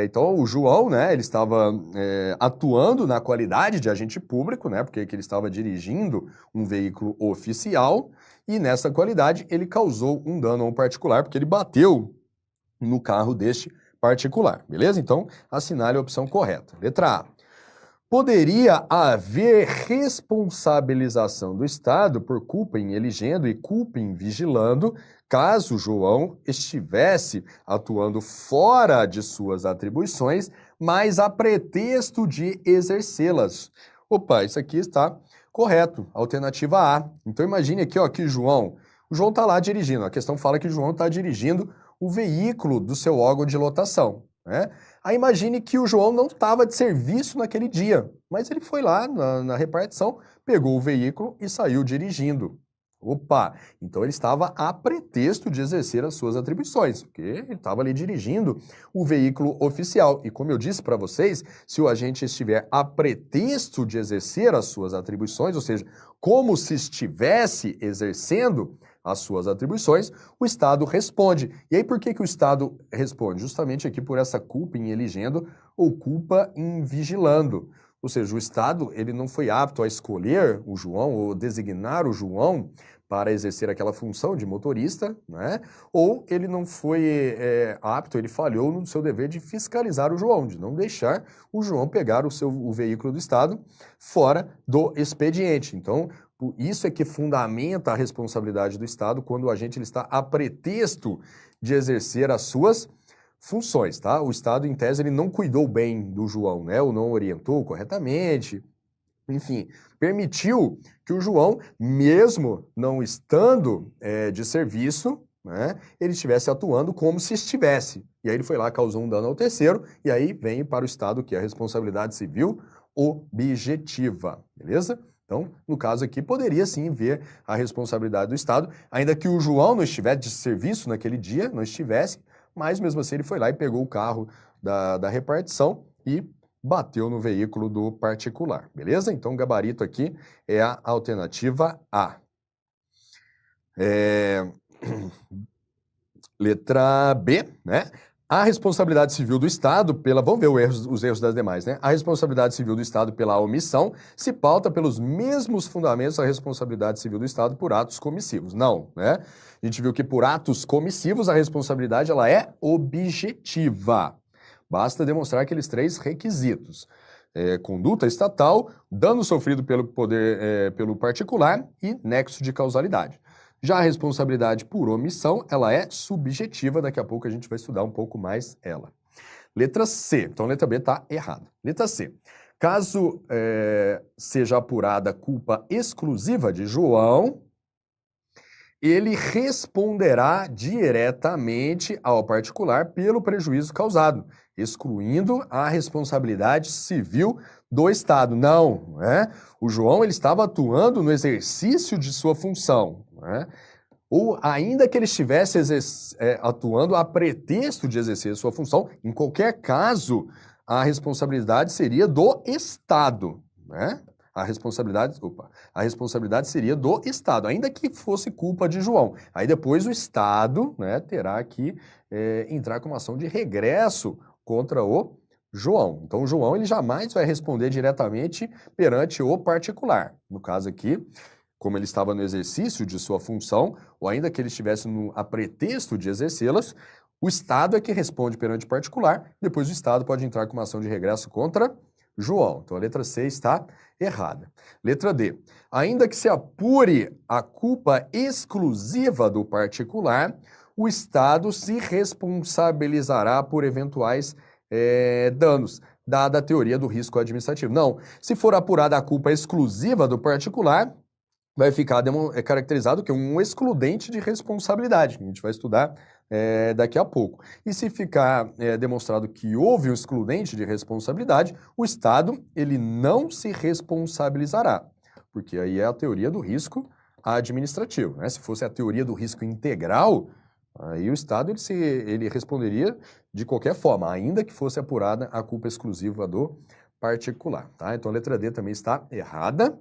Então, o João, né, ele estava atuando na qualidade de agente público, né, porque ele estava dirigindo um veículo oficial, e nessa qualidade ele causou um dano a um particular, porque ele bateu no carro deste particular, beleza? Então, assinale a opção correta. Letra A. Poderia haver responsabilização do Estado por culpa em eligendo e culpa em vigilando, caso João estivesse atuando fora de suas atribuições, mas a pretexto de exercê-las. Opa, isso aqui está correto, alternativa A. Então imagine aqui, ó, que o João está lá dirigindo, a questão fala que o João está dirigindo o veículo do seu órgão de lotação, né? Aí imagine que o João não estava de serviço naquele dia, mas ele foi lá na repartição, pegou o veículo e saiu dirigindo. Opa, então ele estava a pretexto de exercer as suas atribuições, porque ele estava ali dirigindo o veículo oficial. E como eu disse para vocês, se o agente estiver a pretexto de exercer as suas atribuições, ou seja, como se estivesse exercendo as suas atribuições, o Estado responde. E aí por que o Estado responde? Justamente aqui por essa culpa em eligendo ou culpa em vigilando. Ou seja, o Estado ele não foi apto a escolher o João ou designar o João para exercer aquela função de motorista, né? Ou ele não foi apto, ele falhou no seu dever de fiscalizar o João, de não deixar o João pegar o veículo do Estado fora do expediente. Então, isso é que fundamenta a responsabilidade do Estado quando o agente ele está a pretexto de exercer as suas funções, tá? O Estado, em tese, ele não cuidou bem do João, né? Ou não orientou corretamente, enfim, permitiu que o João, mesmo não estando de serviço, né, ele estivesse atuando como se estivesse. E aí ele foi lá, causou um dano ao terceiro, e aí vem para o Estado, que é a responsabilidade civil objetiva, beleza? Então, no caso aqui, poderia sim ver a responsabilidade do Estado, ainda que o João não estivesse de serviço naquele dia, não estivesse, mas mesmo assim ele foi lá e pegou o carro da repartição e bateu no veículo do particular, beleza? Então, o gabarito aqui é a alternativa A. Letra B, né? A responsabilidade civil do Estado pela... Vamos ver os erros das demais, né? A responsabilidade civil do Estado pela omissão se pauta pelos mesmos fundamentos da responsabilidade civil do Estado por atos comissivos. Não, né? A gente viu que por atos comissivos a responsabilidade ela é objetiva. Basta demonstrar aqueles 3 requisitos. Conduta estatal, dano sofrido pelo particular e nexo de causalidade. Já a responsabilidade por omissão, ela é subjetiva, daqui a pouco a gente vai estudar um pouco mais ela. Letra C, então a letra B está errada. Letra C, caso seja apurada culpa exclusiva de João, ele responderá diretamente ao particular pelo prejuízo causado, excluindo a responsabilidade civil do Estado. Não, né? O João ele estava atuando no exercício de sua função, né? Ou ainda que ele estivesse atuando a pretexto de exercer sua função, em qualquer caso, a responsabilidade seria do Estado, né? A responsabilidade seria do Estado, ainda que fosse culpa de João. Aí depois o Estado, né, terá que entrar com uma ação de regresso contra o João. Então o João ele jamais vai responder diretamente perante o particular. No caso aqui, como ele estava no exercício de sua função, ou ainda que ele estivesse a pretexto de exercê-las, o Estado é que responde perante o particular, depois o Estado pode entrar com uma ação de regresso contra João. Então a letra C está errada. Letra D. Ainda que se apure a culpa exclusiva do particular, o Estado se responsabilizará por eventuais danos, dada a teoria do risco administrativo. Não, se for apurada a culpa exclusiva do particular, vai ficar caracterizado que um excludente de responsabilidade, que a gente vai estudar daqui a pouco. E se ficar demonstrado que houve um excludente de responsabilidade, o Estado ele não se responsabilizará, porque aí é a teoria do risco administrativo, né? Se fosse a teoria do risco integral, aí o Estado ele responderia de qualquer forma, ainda que fosse apurada a culpa exclusiva do particular, tá? Então a letra D também está errada.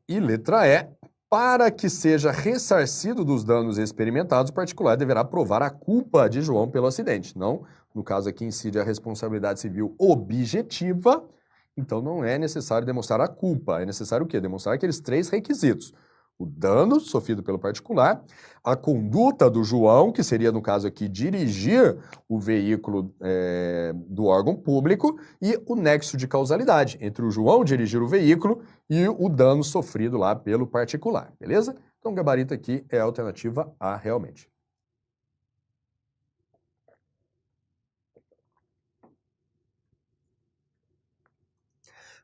E letra E, para que seja ressarcido dos danos experimentados, o particular deverá provar a culpa de João pelo acidente. Não, no caso aqui incide a responsabilidade civil objetiva, então não é necessário demonstrar a culpa, é necessário o quê? Demonstrar aqueles 3 requisitos. O dano sofrido pelo particular, a conduta do João, que seria, no caso aqui, dirigir o veículo do órgão público, e o nexo de causalidade entre o João dirigir o veículo e o dano sofrido lá pelo particular, beleza? Então, o gabarito aqui é a alternativa A, realmente.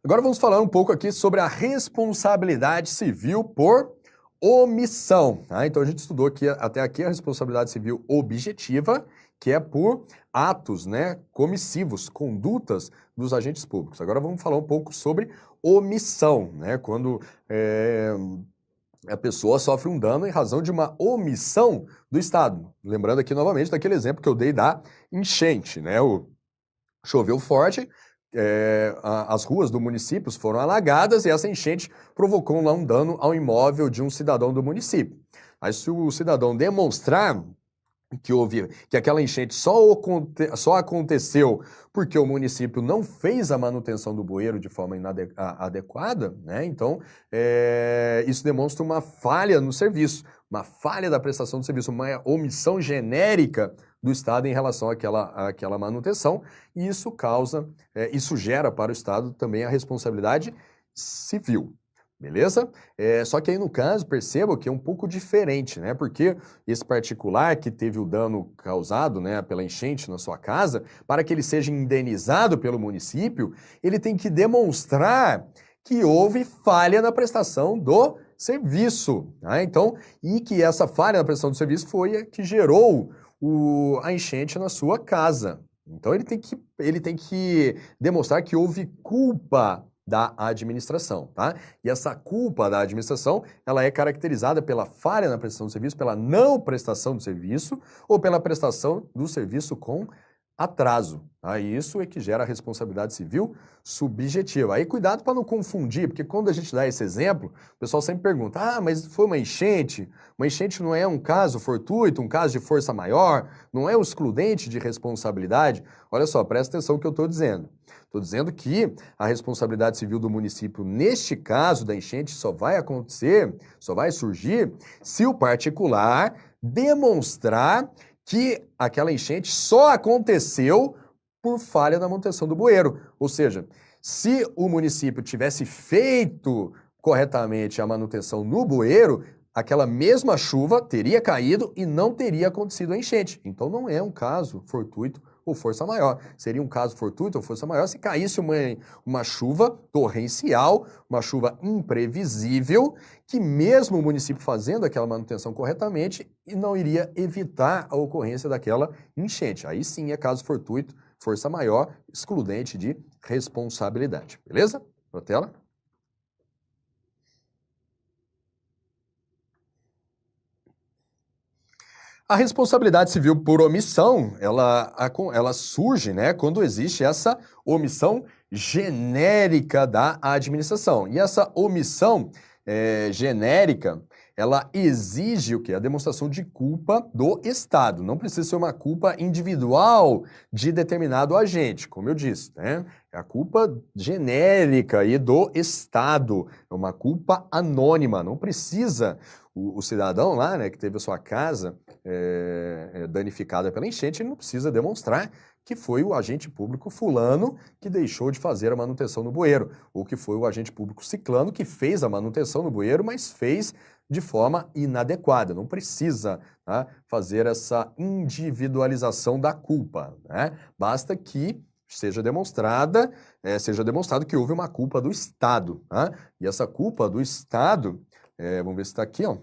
Agora vamos falar um pouco aqui sobre a responsabilidade civil por omissão, tá? Então a gente estudou aqui, até aqui a responsabilidade civil objetiva, que é por atos, né, comissivos, condutas dos agentes públicos. Agora vamos falar um pouco sobre omissão, né, quando a pessoa sofre um dano em razão de uma omissão do Estado. Lembrando aqui novamente daquele exemplo que eu dei da enchente, né, choveu forte, as ruas do município foram alagadas e essa enchente provocou lá um dano ao imóvel de um cidadão do município. Aí se o cidadão demonstrar que aquela enchente só aconteceu porque o município não fez a manutenção do bueiro de forma adequada, né? Então, isso demonstra uma falha no serviço, uma falha da prestação do serviço, uma omissão genérica do Estado em relação àquela manutenção, e isso gera para o Estado também a responsabilidade civil. Beleza? Só que aí no caso, perceba que é um pouco diferente, né? Porque esse particular que teve o dano causado, né, pela enchente na sua casa, para que ele seja indenizado pelo município, ele tem que demonstrar que houve falha na prestação do serviço, tá? Então, e que essa falha na prestação do serviço foi a que gerou a enchente na sua casa. Então, ele tem que demonstrar que houve culpa da administração, tá? E essa culpa da administração, ela é caracterizada pela falha na prestação do serviço, pela não prestação do serviço ou pela prestação do serviço com atraso. Tá? Isso é que gera a responsabilidade civil subjetiva. Aí cuidado para não confundir, porque quando a gente dá esse exemplo, o pessoal sempre pergunta, mas foi uma enchente? Uma enchente não é um caso fortuito, um caso de força maior, não é um excludente de responsabilidade? Olha só, presta atenção no que eu estou dizendo. Estou dizendo que a responsabilidade civil do município, neste caso da enchente, só vai acontecer, só vai surgir, se o particular demonstrar que aquela enchente só aconteceu por falha na manutenção do bueiro. Ou seja, se o município tivesse feito corretamente a manutenção no bueiro, aquela mesma chuva teria caído e não teria acontecido a enchente. Então não é um caso fortuito ou força maior. Seria um caso fortuito ou força maior se caísse uma chuva torrencial, uma chuva imprevisível, que mesmo o município fazendo aquela manutenção corretamente, não iria evitar a ocorrência daquela enchente. Aí sim é caso fortuito, força maior, excludente de responsabilidade. Beleza? Pra tela. A responsabilidade civil por omissão, ela surge, né, quando existe essa omissão genérica da administração. E essa omissão genérica, ela exige o quê? A demonstração de culpa do Estado. Não precisa ser uma culpa individual de determinado agente, como eu disse, né? É a culpa genérica aí do Estado. É uma culpa anônima. Não precisa o cidadão lá, né, que teve a sua casa danificada pela enchente, ele não precisa demonstrar que foi o agente público fulano que deixou de fazer a manutenção no bueiro, ou que foi o agente público ciclano que fez a manutenção no bueiro, mas fez de forma inadequada. Não precisa, tá, fazer essa individualização da culpa, né? Basta que seja demonstrado que houve uma culpa do Estado, tá? E essa culpa do Estado, vamos ver se está aqui, ó.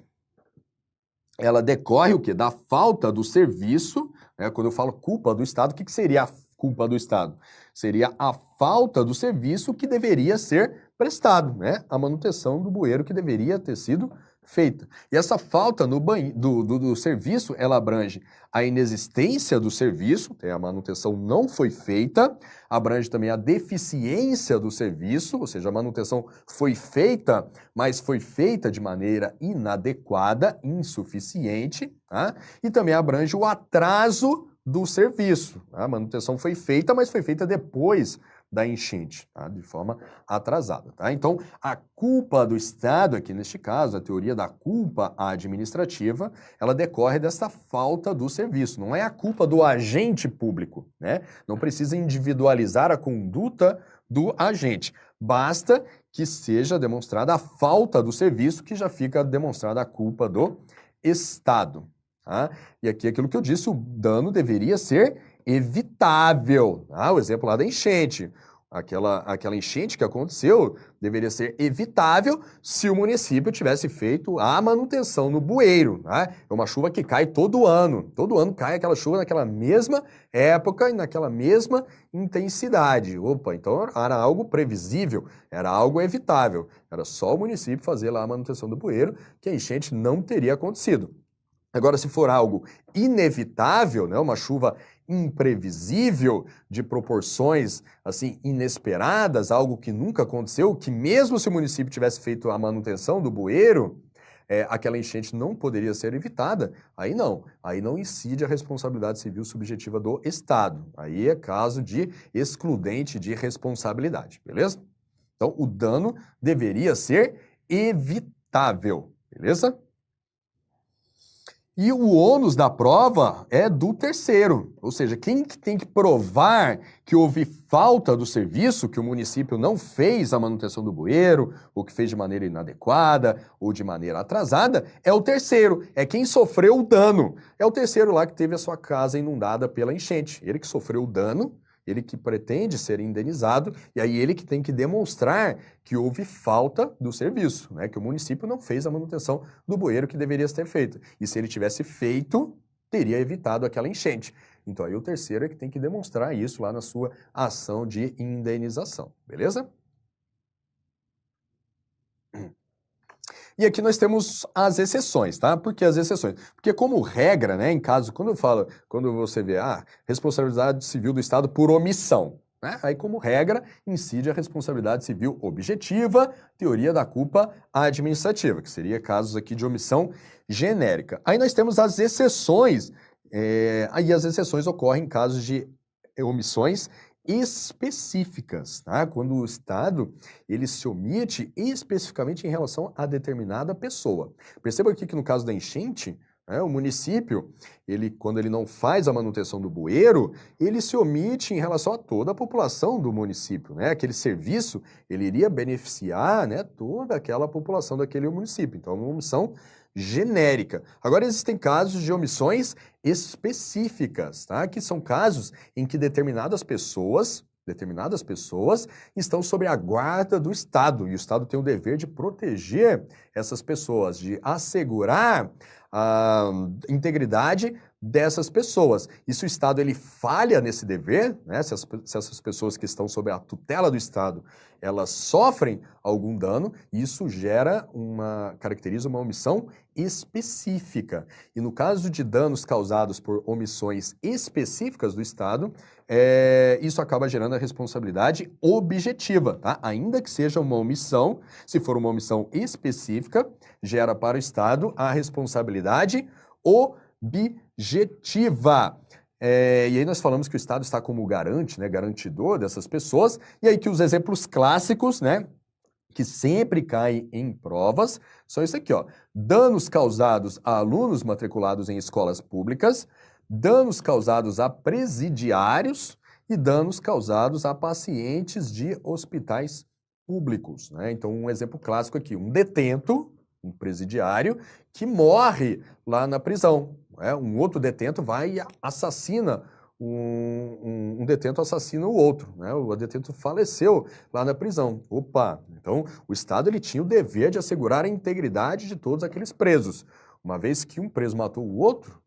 Ela decorre o quê? Da falta do serviço, né? Quando eu falo culpa do Estado, o que seria a culpa do Estado? Seria a falta do serviço que deveria ser prestado, né? A manutenção do bueiro que deveria ter sido feita. E essa falta do serviço, ela abrange a inexistência do serviço, a manutenção não foi feita, abrange também a deficiência do serviço, ou seja, a manutenção foi feita, mas foi feita de maneira inadequada, insuficiente, tá? E também abrange o atraso do serviço. A manutenção foi feita, mas foi feita depois da enchente, tá? De forma atrasada, tá? Então, a culpa do Estado, aqui neste caso, a teoria da culpa administrativa, ela decorre dessa falta do serviço, não é a culpa do agente público, né? Não precisa individualizar a conduta do agente, basta que seja demonstrada a falta do serviço, que já fica demonstrada a culpa do Estado, tá? E aqui aquilo que eu disse, o dano deveria ser evitável. O exemplo lá da enchente. Aquela enchente que aconteceu deveria ser evitável se o município tivesse feito a manutenção no bueiro. É uma chuva que cai todo ano. Todo ano cai aquela chuva naquela mesma época e naquela mesma intensidade. Opa, então era algo previsível, era algo evitável. Era só o município fazer lá a manutenção do bueiro que a enchente não teria acontecido. Agora, se for algo inevitável, né, uma chuva imprevisível, de proporções assim inesperadas, algo que nunca aconteceu, que mesmo se o município tivesse feito a manutenção do bueiro, aquela enchente não poderia ser evitada, aí não incide a responsabilidade civil subjetiva do Estado. Aí é caso de excludente de responsabilidade, beleza? Então, o dano deveria ser evitável, beleza? E o ônus da prova é do terceiro, ou seja, quem que tem que provar que houve falta do serviço, que o município não fez a manutenção do bueiro, ou que fez de maneira inadequada, ou de maneira atrasada, é o terceiro, é quem sofreu o dano. É o terceiro lá que teve a sua casa inundada pela enchente, ele que sofreu o dano, ele que pretende ser indenizado, e aí ele que tem que demonstrar que houve falta do serviço, né? Que o município não fez a manutenção do bueiro que deveria ter feito. E se ele tivesse feito, teria evitado aquela enchente. Então aí o terceiro é que tem que demonstrar isso lá na sua ação de indenização, beleza? E aqui nós temos as exceções, tá? Por que as exceções? Porque como regra, né, em caso, quando você vê, responsabilidade civil do Estado por omissão, né? Aí como regra, incide a responsabilidade civil objetiva, teoria da culpa administrativa, que seria casos aqui de omissão genérica. Aí nós temos as exceções, aí as exceções ocorrem em casos de omissões específicas, tá? Quando o Estado ele se omite especificamente em relação a determinada pessoa. Perceba aqui que no caso da enchente, né, o município, quando ele não faz a manutenção do bueiro, ele se omite em relação a toda a população do município, né? Aquele serviço, ele iria beneficiar, né, toda aquela população daquele município. Então, é uma omissão genérica. Agora, existem casos de omissões específicas, tá? Que são casos em que determinadas pessoas estão sob a guarda do Estado, e o Estado tem o dever de proteger essas pessoas, de assegurar a integridade dessas pessoas. E se o Estado ele falha nesse dever, né, se essas pessoas que estão sob a tutela do Estado, elas sofrem algum dano, isso caracteriza uma omissão específica. E no caso de danos causados por omissões específicas do Estado, isso acaba gerando a responsabilidade objetiva, tá? Ainda que seja uma omissão, se for uma omissão específica, gera para o Estado a responsabilidade objetiva. E aí nós falamos que o Estado está como garante, né, garantidor dessas pessoas, e aí que os exemplos clássicos, né, que sempre caem em provas, são isso aqui, ó. Danos causados a alunos matriculados em escolas públicas, danos causados a presidiários e danos causados a pacientes de hospitais públicos, né? Então, um exemplo clássico aqui, um detento, um presidiário, que morre lá na prisão. Um outro detento vai e assassina um detento assassina o outro, né? O detento faleceu lá na prisão. Opa! Então, o Estado ele tinha o dever de assegurar a integridade de todos aqueles presos. Uma vez que um preso matou o outro,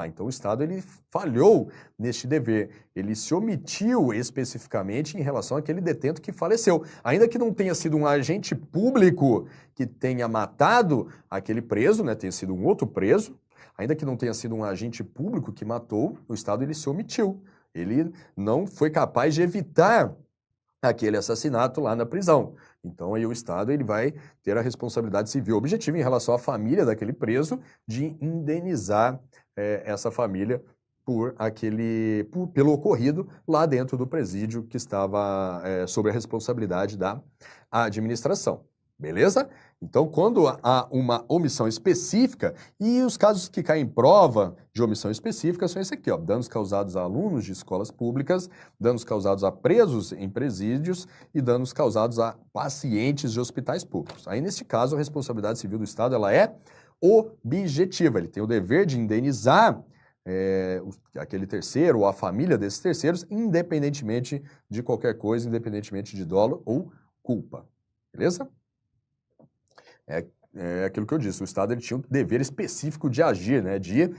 então o Estado ele falhou neste dever. Ele se omitiu especificamente em relação àquele detento que faleceu. Ainda que não tenha sido um agente público que tenha matado aquele preso, né? Tenha sido um outro preso, ainda que não tenha sido um agente público que matou, o Estado ele se omitiu. Ele não foi capaz de evitar aquele assassinato lá na prisão. Então, aí o Estado ele vai ter a responsabilidade civil objetiva em relação à família daquele preso de indenizar essa família pelo ocorrido lá dentro do presídio que estava sob a responsabilidade da administração. Beleza? Então, quando há uma omissão específica, e os casos que caem em prova de omissão específica são esse aqui, ó, danos causados a alunos de escolas públicas, danos causados a presos em presídios e danos causados a pacientes de hospitais públicos. Aí, neste caso, a responsabilidade civil do Estado ela é objetiva, ele tem o dever de indenizar aquele terceiro ou a família desses terceiros, independentemente de qualquer coisa, independentemente de dolo ou culpa. Beleza? É aquilo que eu disse, o Estado ele tinha um dever específico de agir, né, de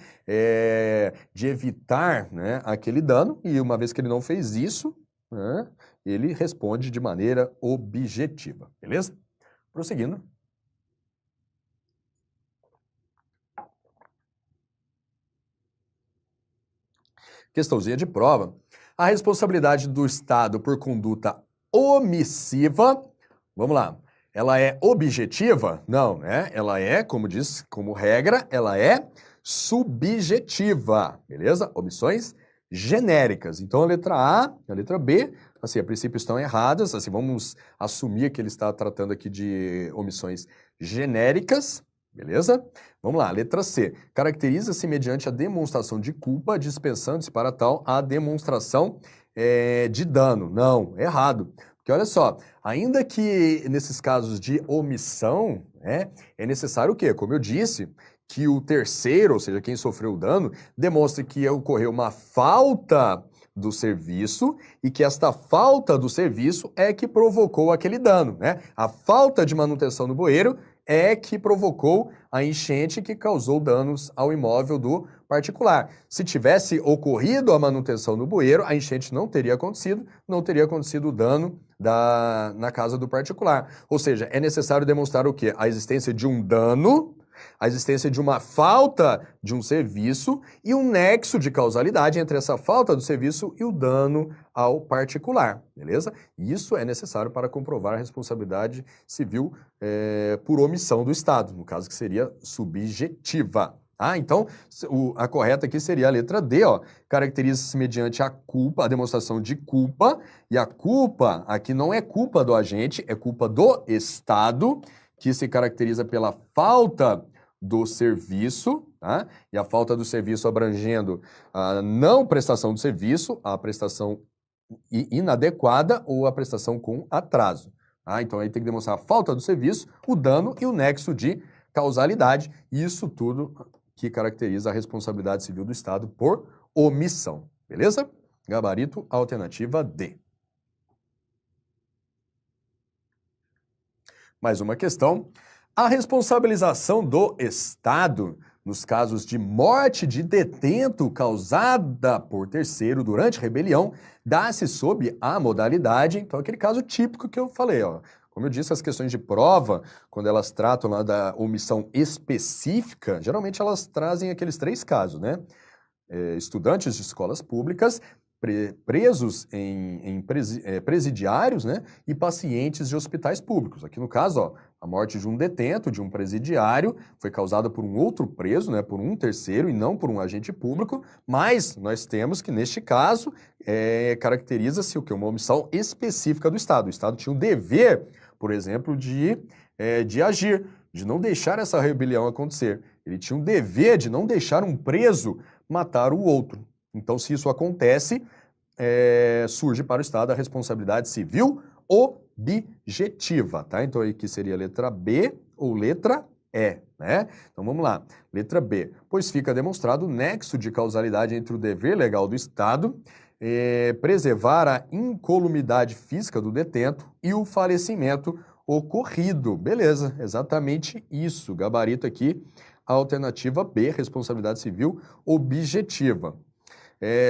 evitar, né, aquele dano, e uma vez que ele não fez isso, né, ele responde de maneira objetiva, beleza? Prosseguindo. Questãozinha de prova. A responsabilidade do Estado por conduta omissiva, vamos lá, ela é objetiva? Não, né? Ela é, como diz, como regra, ela é subjetiva, beleza? Omissões genéricas. Então, a letra A e a letra B, assim, a princípio estão erradas, assim, vamos assumir que ele está tratando aqui de omissões genéricas, Beleza? Vamos lá, letra C. Caracteriza-se mediante a demonstração de culpa, dispensando-se para tal a demonstração de dano. Não, errado. Porque olha só, ainda que nesses casos de omissão, é necessário o quê? Como eu disse, que o terceiro, ou seja, quem sofreu o dano, demonstre que ocorreu uma falta do serviço e que esta falta do serviço é que provocou aquele dano, né? A falta de manutenção do bueiro é que provocou a enchente que causou danos ao imóvel do particular. Se tivesse ocorrido a manutenção do bueiro, a enchente não teria acontecido o dano na casa do particular. Ou seja, é necessário demonstrar o quê? A existência de um dano, a existência de uma falta de um serviço e um nexo de causalidade entre essa falta do serviço e o dano ao particular, beleza? Isso é necessário para comprovar a responsabilidade civil por omissão do Estado, no caso que seria subjetiva. Então, a correta aqui seria a letra D, ó. Caracteriza-se mediante a culpa, a demonstração de culpa, e a culpa aqui não é culpa do agente, é culpa do Estado, que se caracteriza pela falta do serviço, tá? E a falta do serviço abrangendo a não prestação do serviço, a prestação inadequada ou a prestação com atraso. Então aí tem que demonstrar a falta do serviço, o dano e o nexo de causalidade, isso tudo que caracteriza a responsabilidade civil do Estado por omissão, beleza? Gabarito, alternativa D. Mais uma questão. A responsabilização do Estado nos casos de morte de detento causada por terceiro durante rebelião dá-se sob a modalidade, então aquele caso típico que eu falei, ó. Como eu disse, as questões de prova, quando elas tratam lá da omissão específica, geralmente elas trazem aqueles três casos, né? Estudantes de escolas públicas, presos em presidiários, né? E pacientes de hospitais públicos. Aqui no caso, ó, a morte de um detento, de um presidiário, foi causada por um outro preso, né? Por um terceiro e não por um agente público, mas nós temos que, neste caso, caracteriza-se o quê? Uma omissão específica do Estado. O Estado tinha um dever, por exemplo, de agir, de não deixar essa rebelião acontecer. Ele tinha um dever de não deixar um preso matar o outro. Então, se isso acontece, surge para o Estado a responsabilidade civil objetiva, tá? Então, aí que seria a letra B ou letra E, né? Então, vamos lá. Letra B. Pois fica demonstrado o nexo de causalidade entre o dever legal do Estado, preservar a incolumidade física do detento e o falecimento ocorrido. Beleza, exatamente isso. Gabarito aqui, a alternativa B, responsabilidade civil objetiva.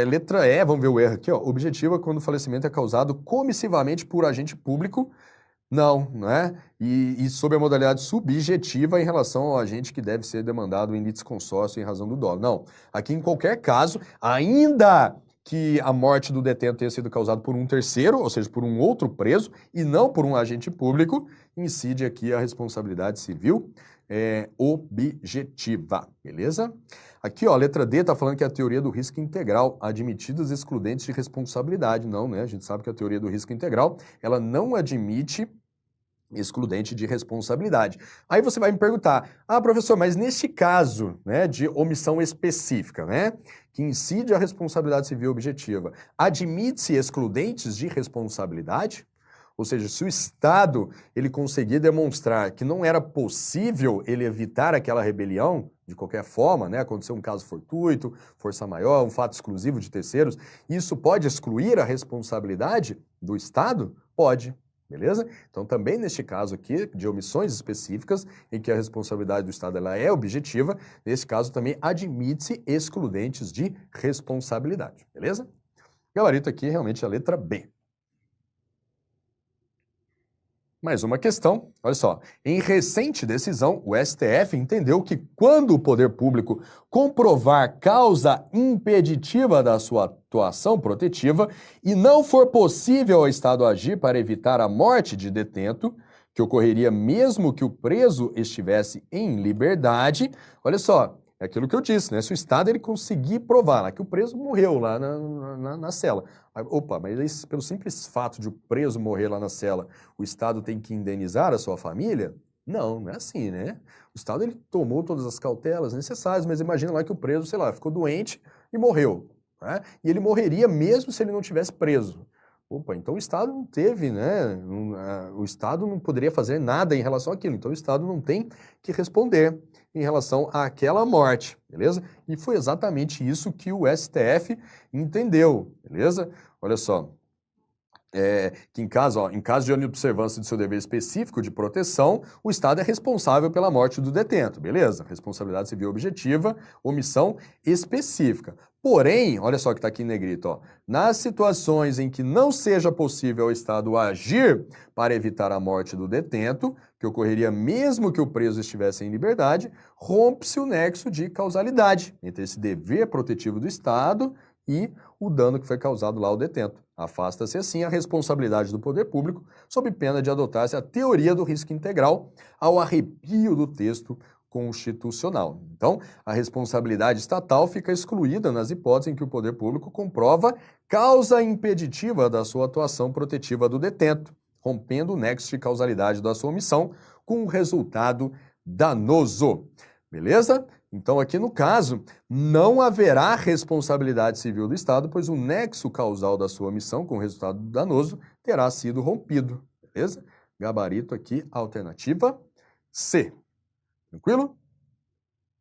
Letra E, vamos ver o erro aqui, ó. Objetiva quando o falecimento é causado comissivamente por agente público. Não, né? E sob a modalidade subjetiva em relação ao agente que deve ser demandado em litisconsórcio em razão do dolo. Não, aqui em qualquer caso, ainda que a morte do detento tenha sido causada por um terceiro, ou seja, por um outro preso, e não por um agente público, incide aqui a responsabilidade civil objetiva, beleza? Aqui, ó, a letra D está falando que é a teoria do risco integral, admitidas excludentes de responsabilidade. Não, né? A gente sabe que a teoria do risco integral, ela não admite excludente de responsabilidade. Aí você vai me perguntar, professor, mas neste caso, né, de omissão específica, né, que incide a responsabilidade civil objetiva, admite-se excludentes de responsabilidade? Ou seja, se o Estado ele conseguir demonstrar que não era possível ele evitar aquela rebelião, de qualquer forma, né, aconteceu um caso fortuito, força maior, um fato exclusivo de terceiros, isso pode excluir a responsabilidade do Estado? Pode. Beleza? Então, também neste caso aqui, de omissões específicas, em que a responsabilidade do Estado ela é objetiva, nesse caso também admite-se excludentes de responsabilidade. Beleza? Gabarito aqui realmente é a letra B. Mais uma questão, olha só. Em recente decisão, o STF entendeu que quando o poder público comprovar causa impeditiva da sua atuação protetiva e não for possível ao Estado agir para evitar a morte de detento, que ocorreria mesmo que o preso estivesse em liberdade, olha só, é aquilo que eu disse, né? Se o Estado ele conseguir provar lá, que o preso morreu lá na cela. Opa, mas pelo simples fato de o preso morrer lá na cela, o Estado tem que indenizar a sua família? Não, não é assim, né? O Estado ele tomou todas as cautelas necessárias, mas imagina lá que o preso, sei lá, ficou doente e morreu, né? E ele morreria mesmo se ele não tivesse preso. Opa, então o Estado não teve, né? O Estado não poderia fazer nada em relação àquilo. Então o Estado não tem que responder em relação àquela morte, beleza? E foi exatamente isso que o STF entendeu, beleza? Olha só. Que em caso de inobservância do seu dever específico de proteção, o Estado é responsável pela morte do detento, beleza? Responsabilidade civil objetiva, omissão específica. Porém, olha só que está aqui em negrito, ó, nas situações em que não seja possível ao Estado agir para evitar a morte do detento, que ocorreria mesmo que o preso estivesse em liberdade, rompe-se o nexo de causalidade entre esse dever protetivo do Estado e o dano que foi causado lá ao detento. Afasta-se assim a responsabilidade do poder público, sob pena de adotar-se a teoria do risco integral ao arrepio do texto constitucional. Então, a responsabilidade estatal fica excluída nas hipóteses em que o poder público comprova causa impeditiva da sua atuação protetiva do detento, rompendo o nexo de causalidade da sua omissão com um resultado danoso. Beleza? Então, aqui no caso, não haverá responsabilidade civil do Estado, pois o nexo causal da sua omissão com resultado danoso terá sido rompido. Beleza? Gabarito aqui, alternativa C. Tranquilo?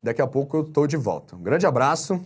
Daqui a pouco eu estou de volta. Um grande abraço.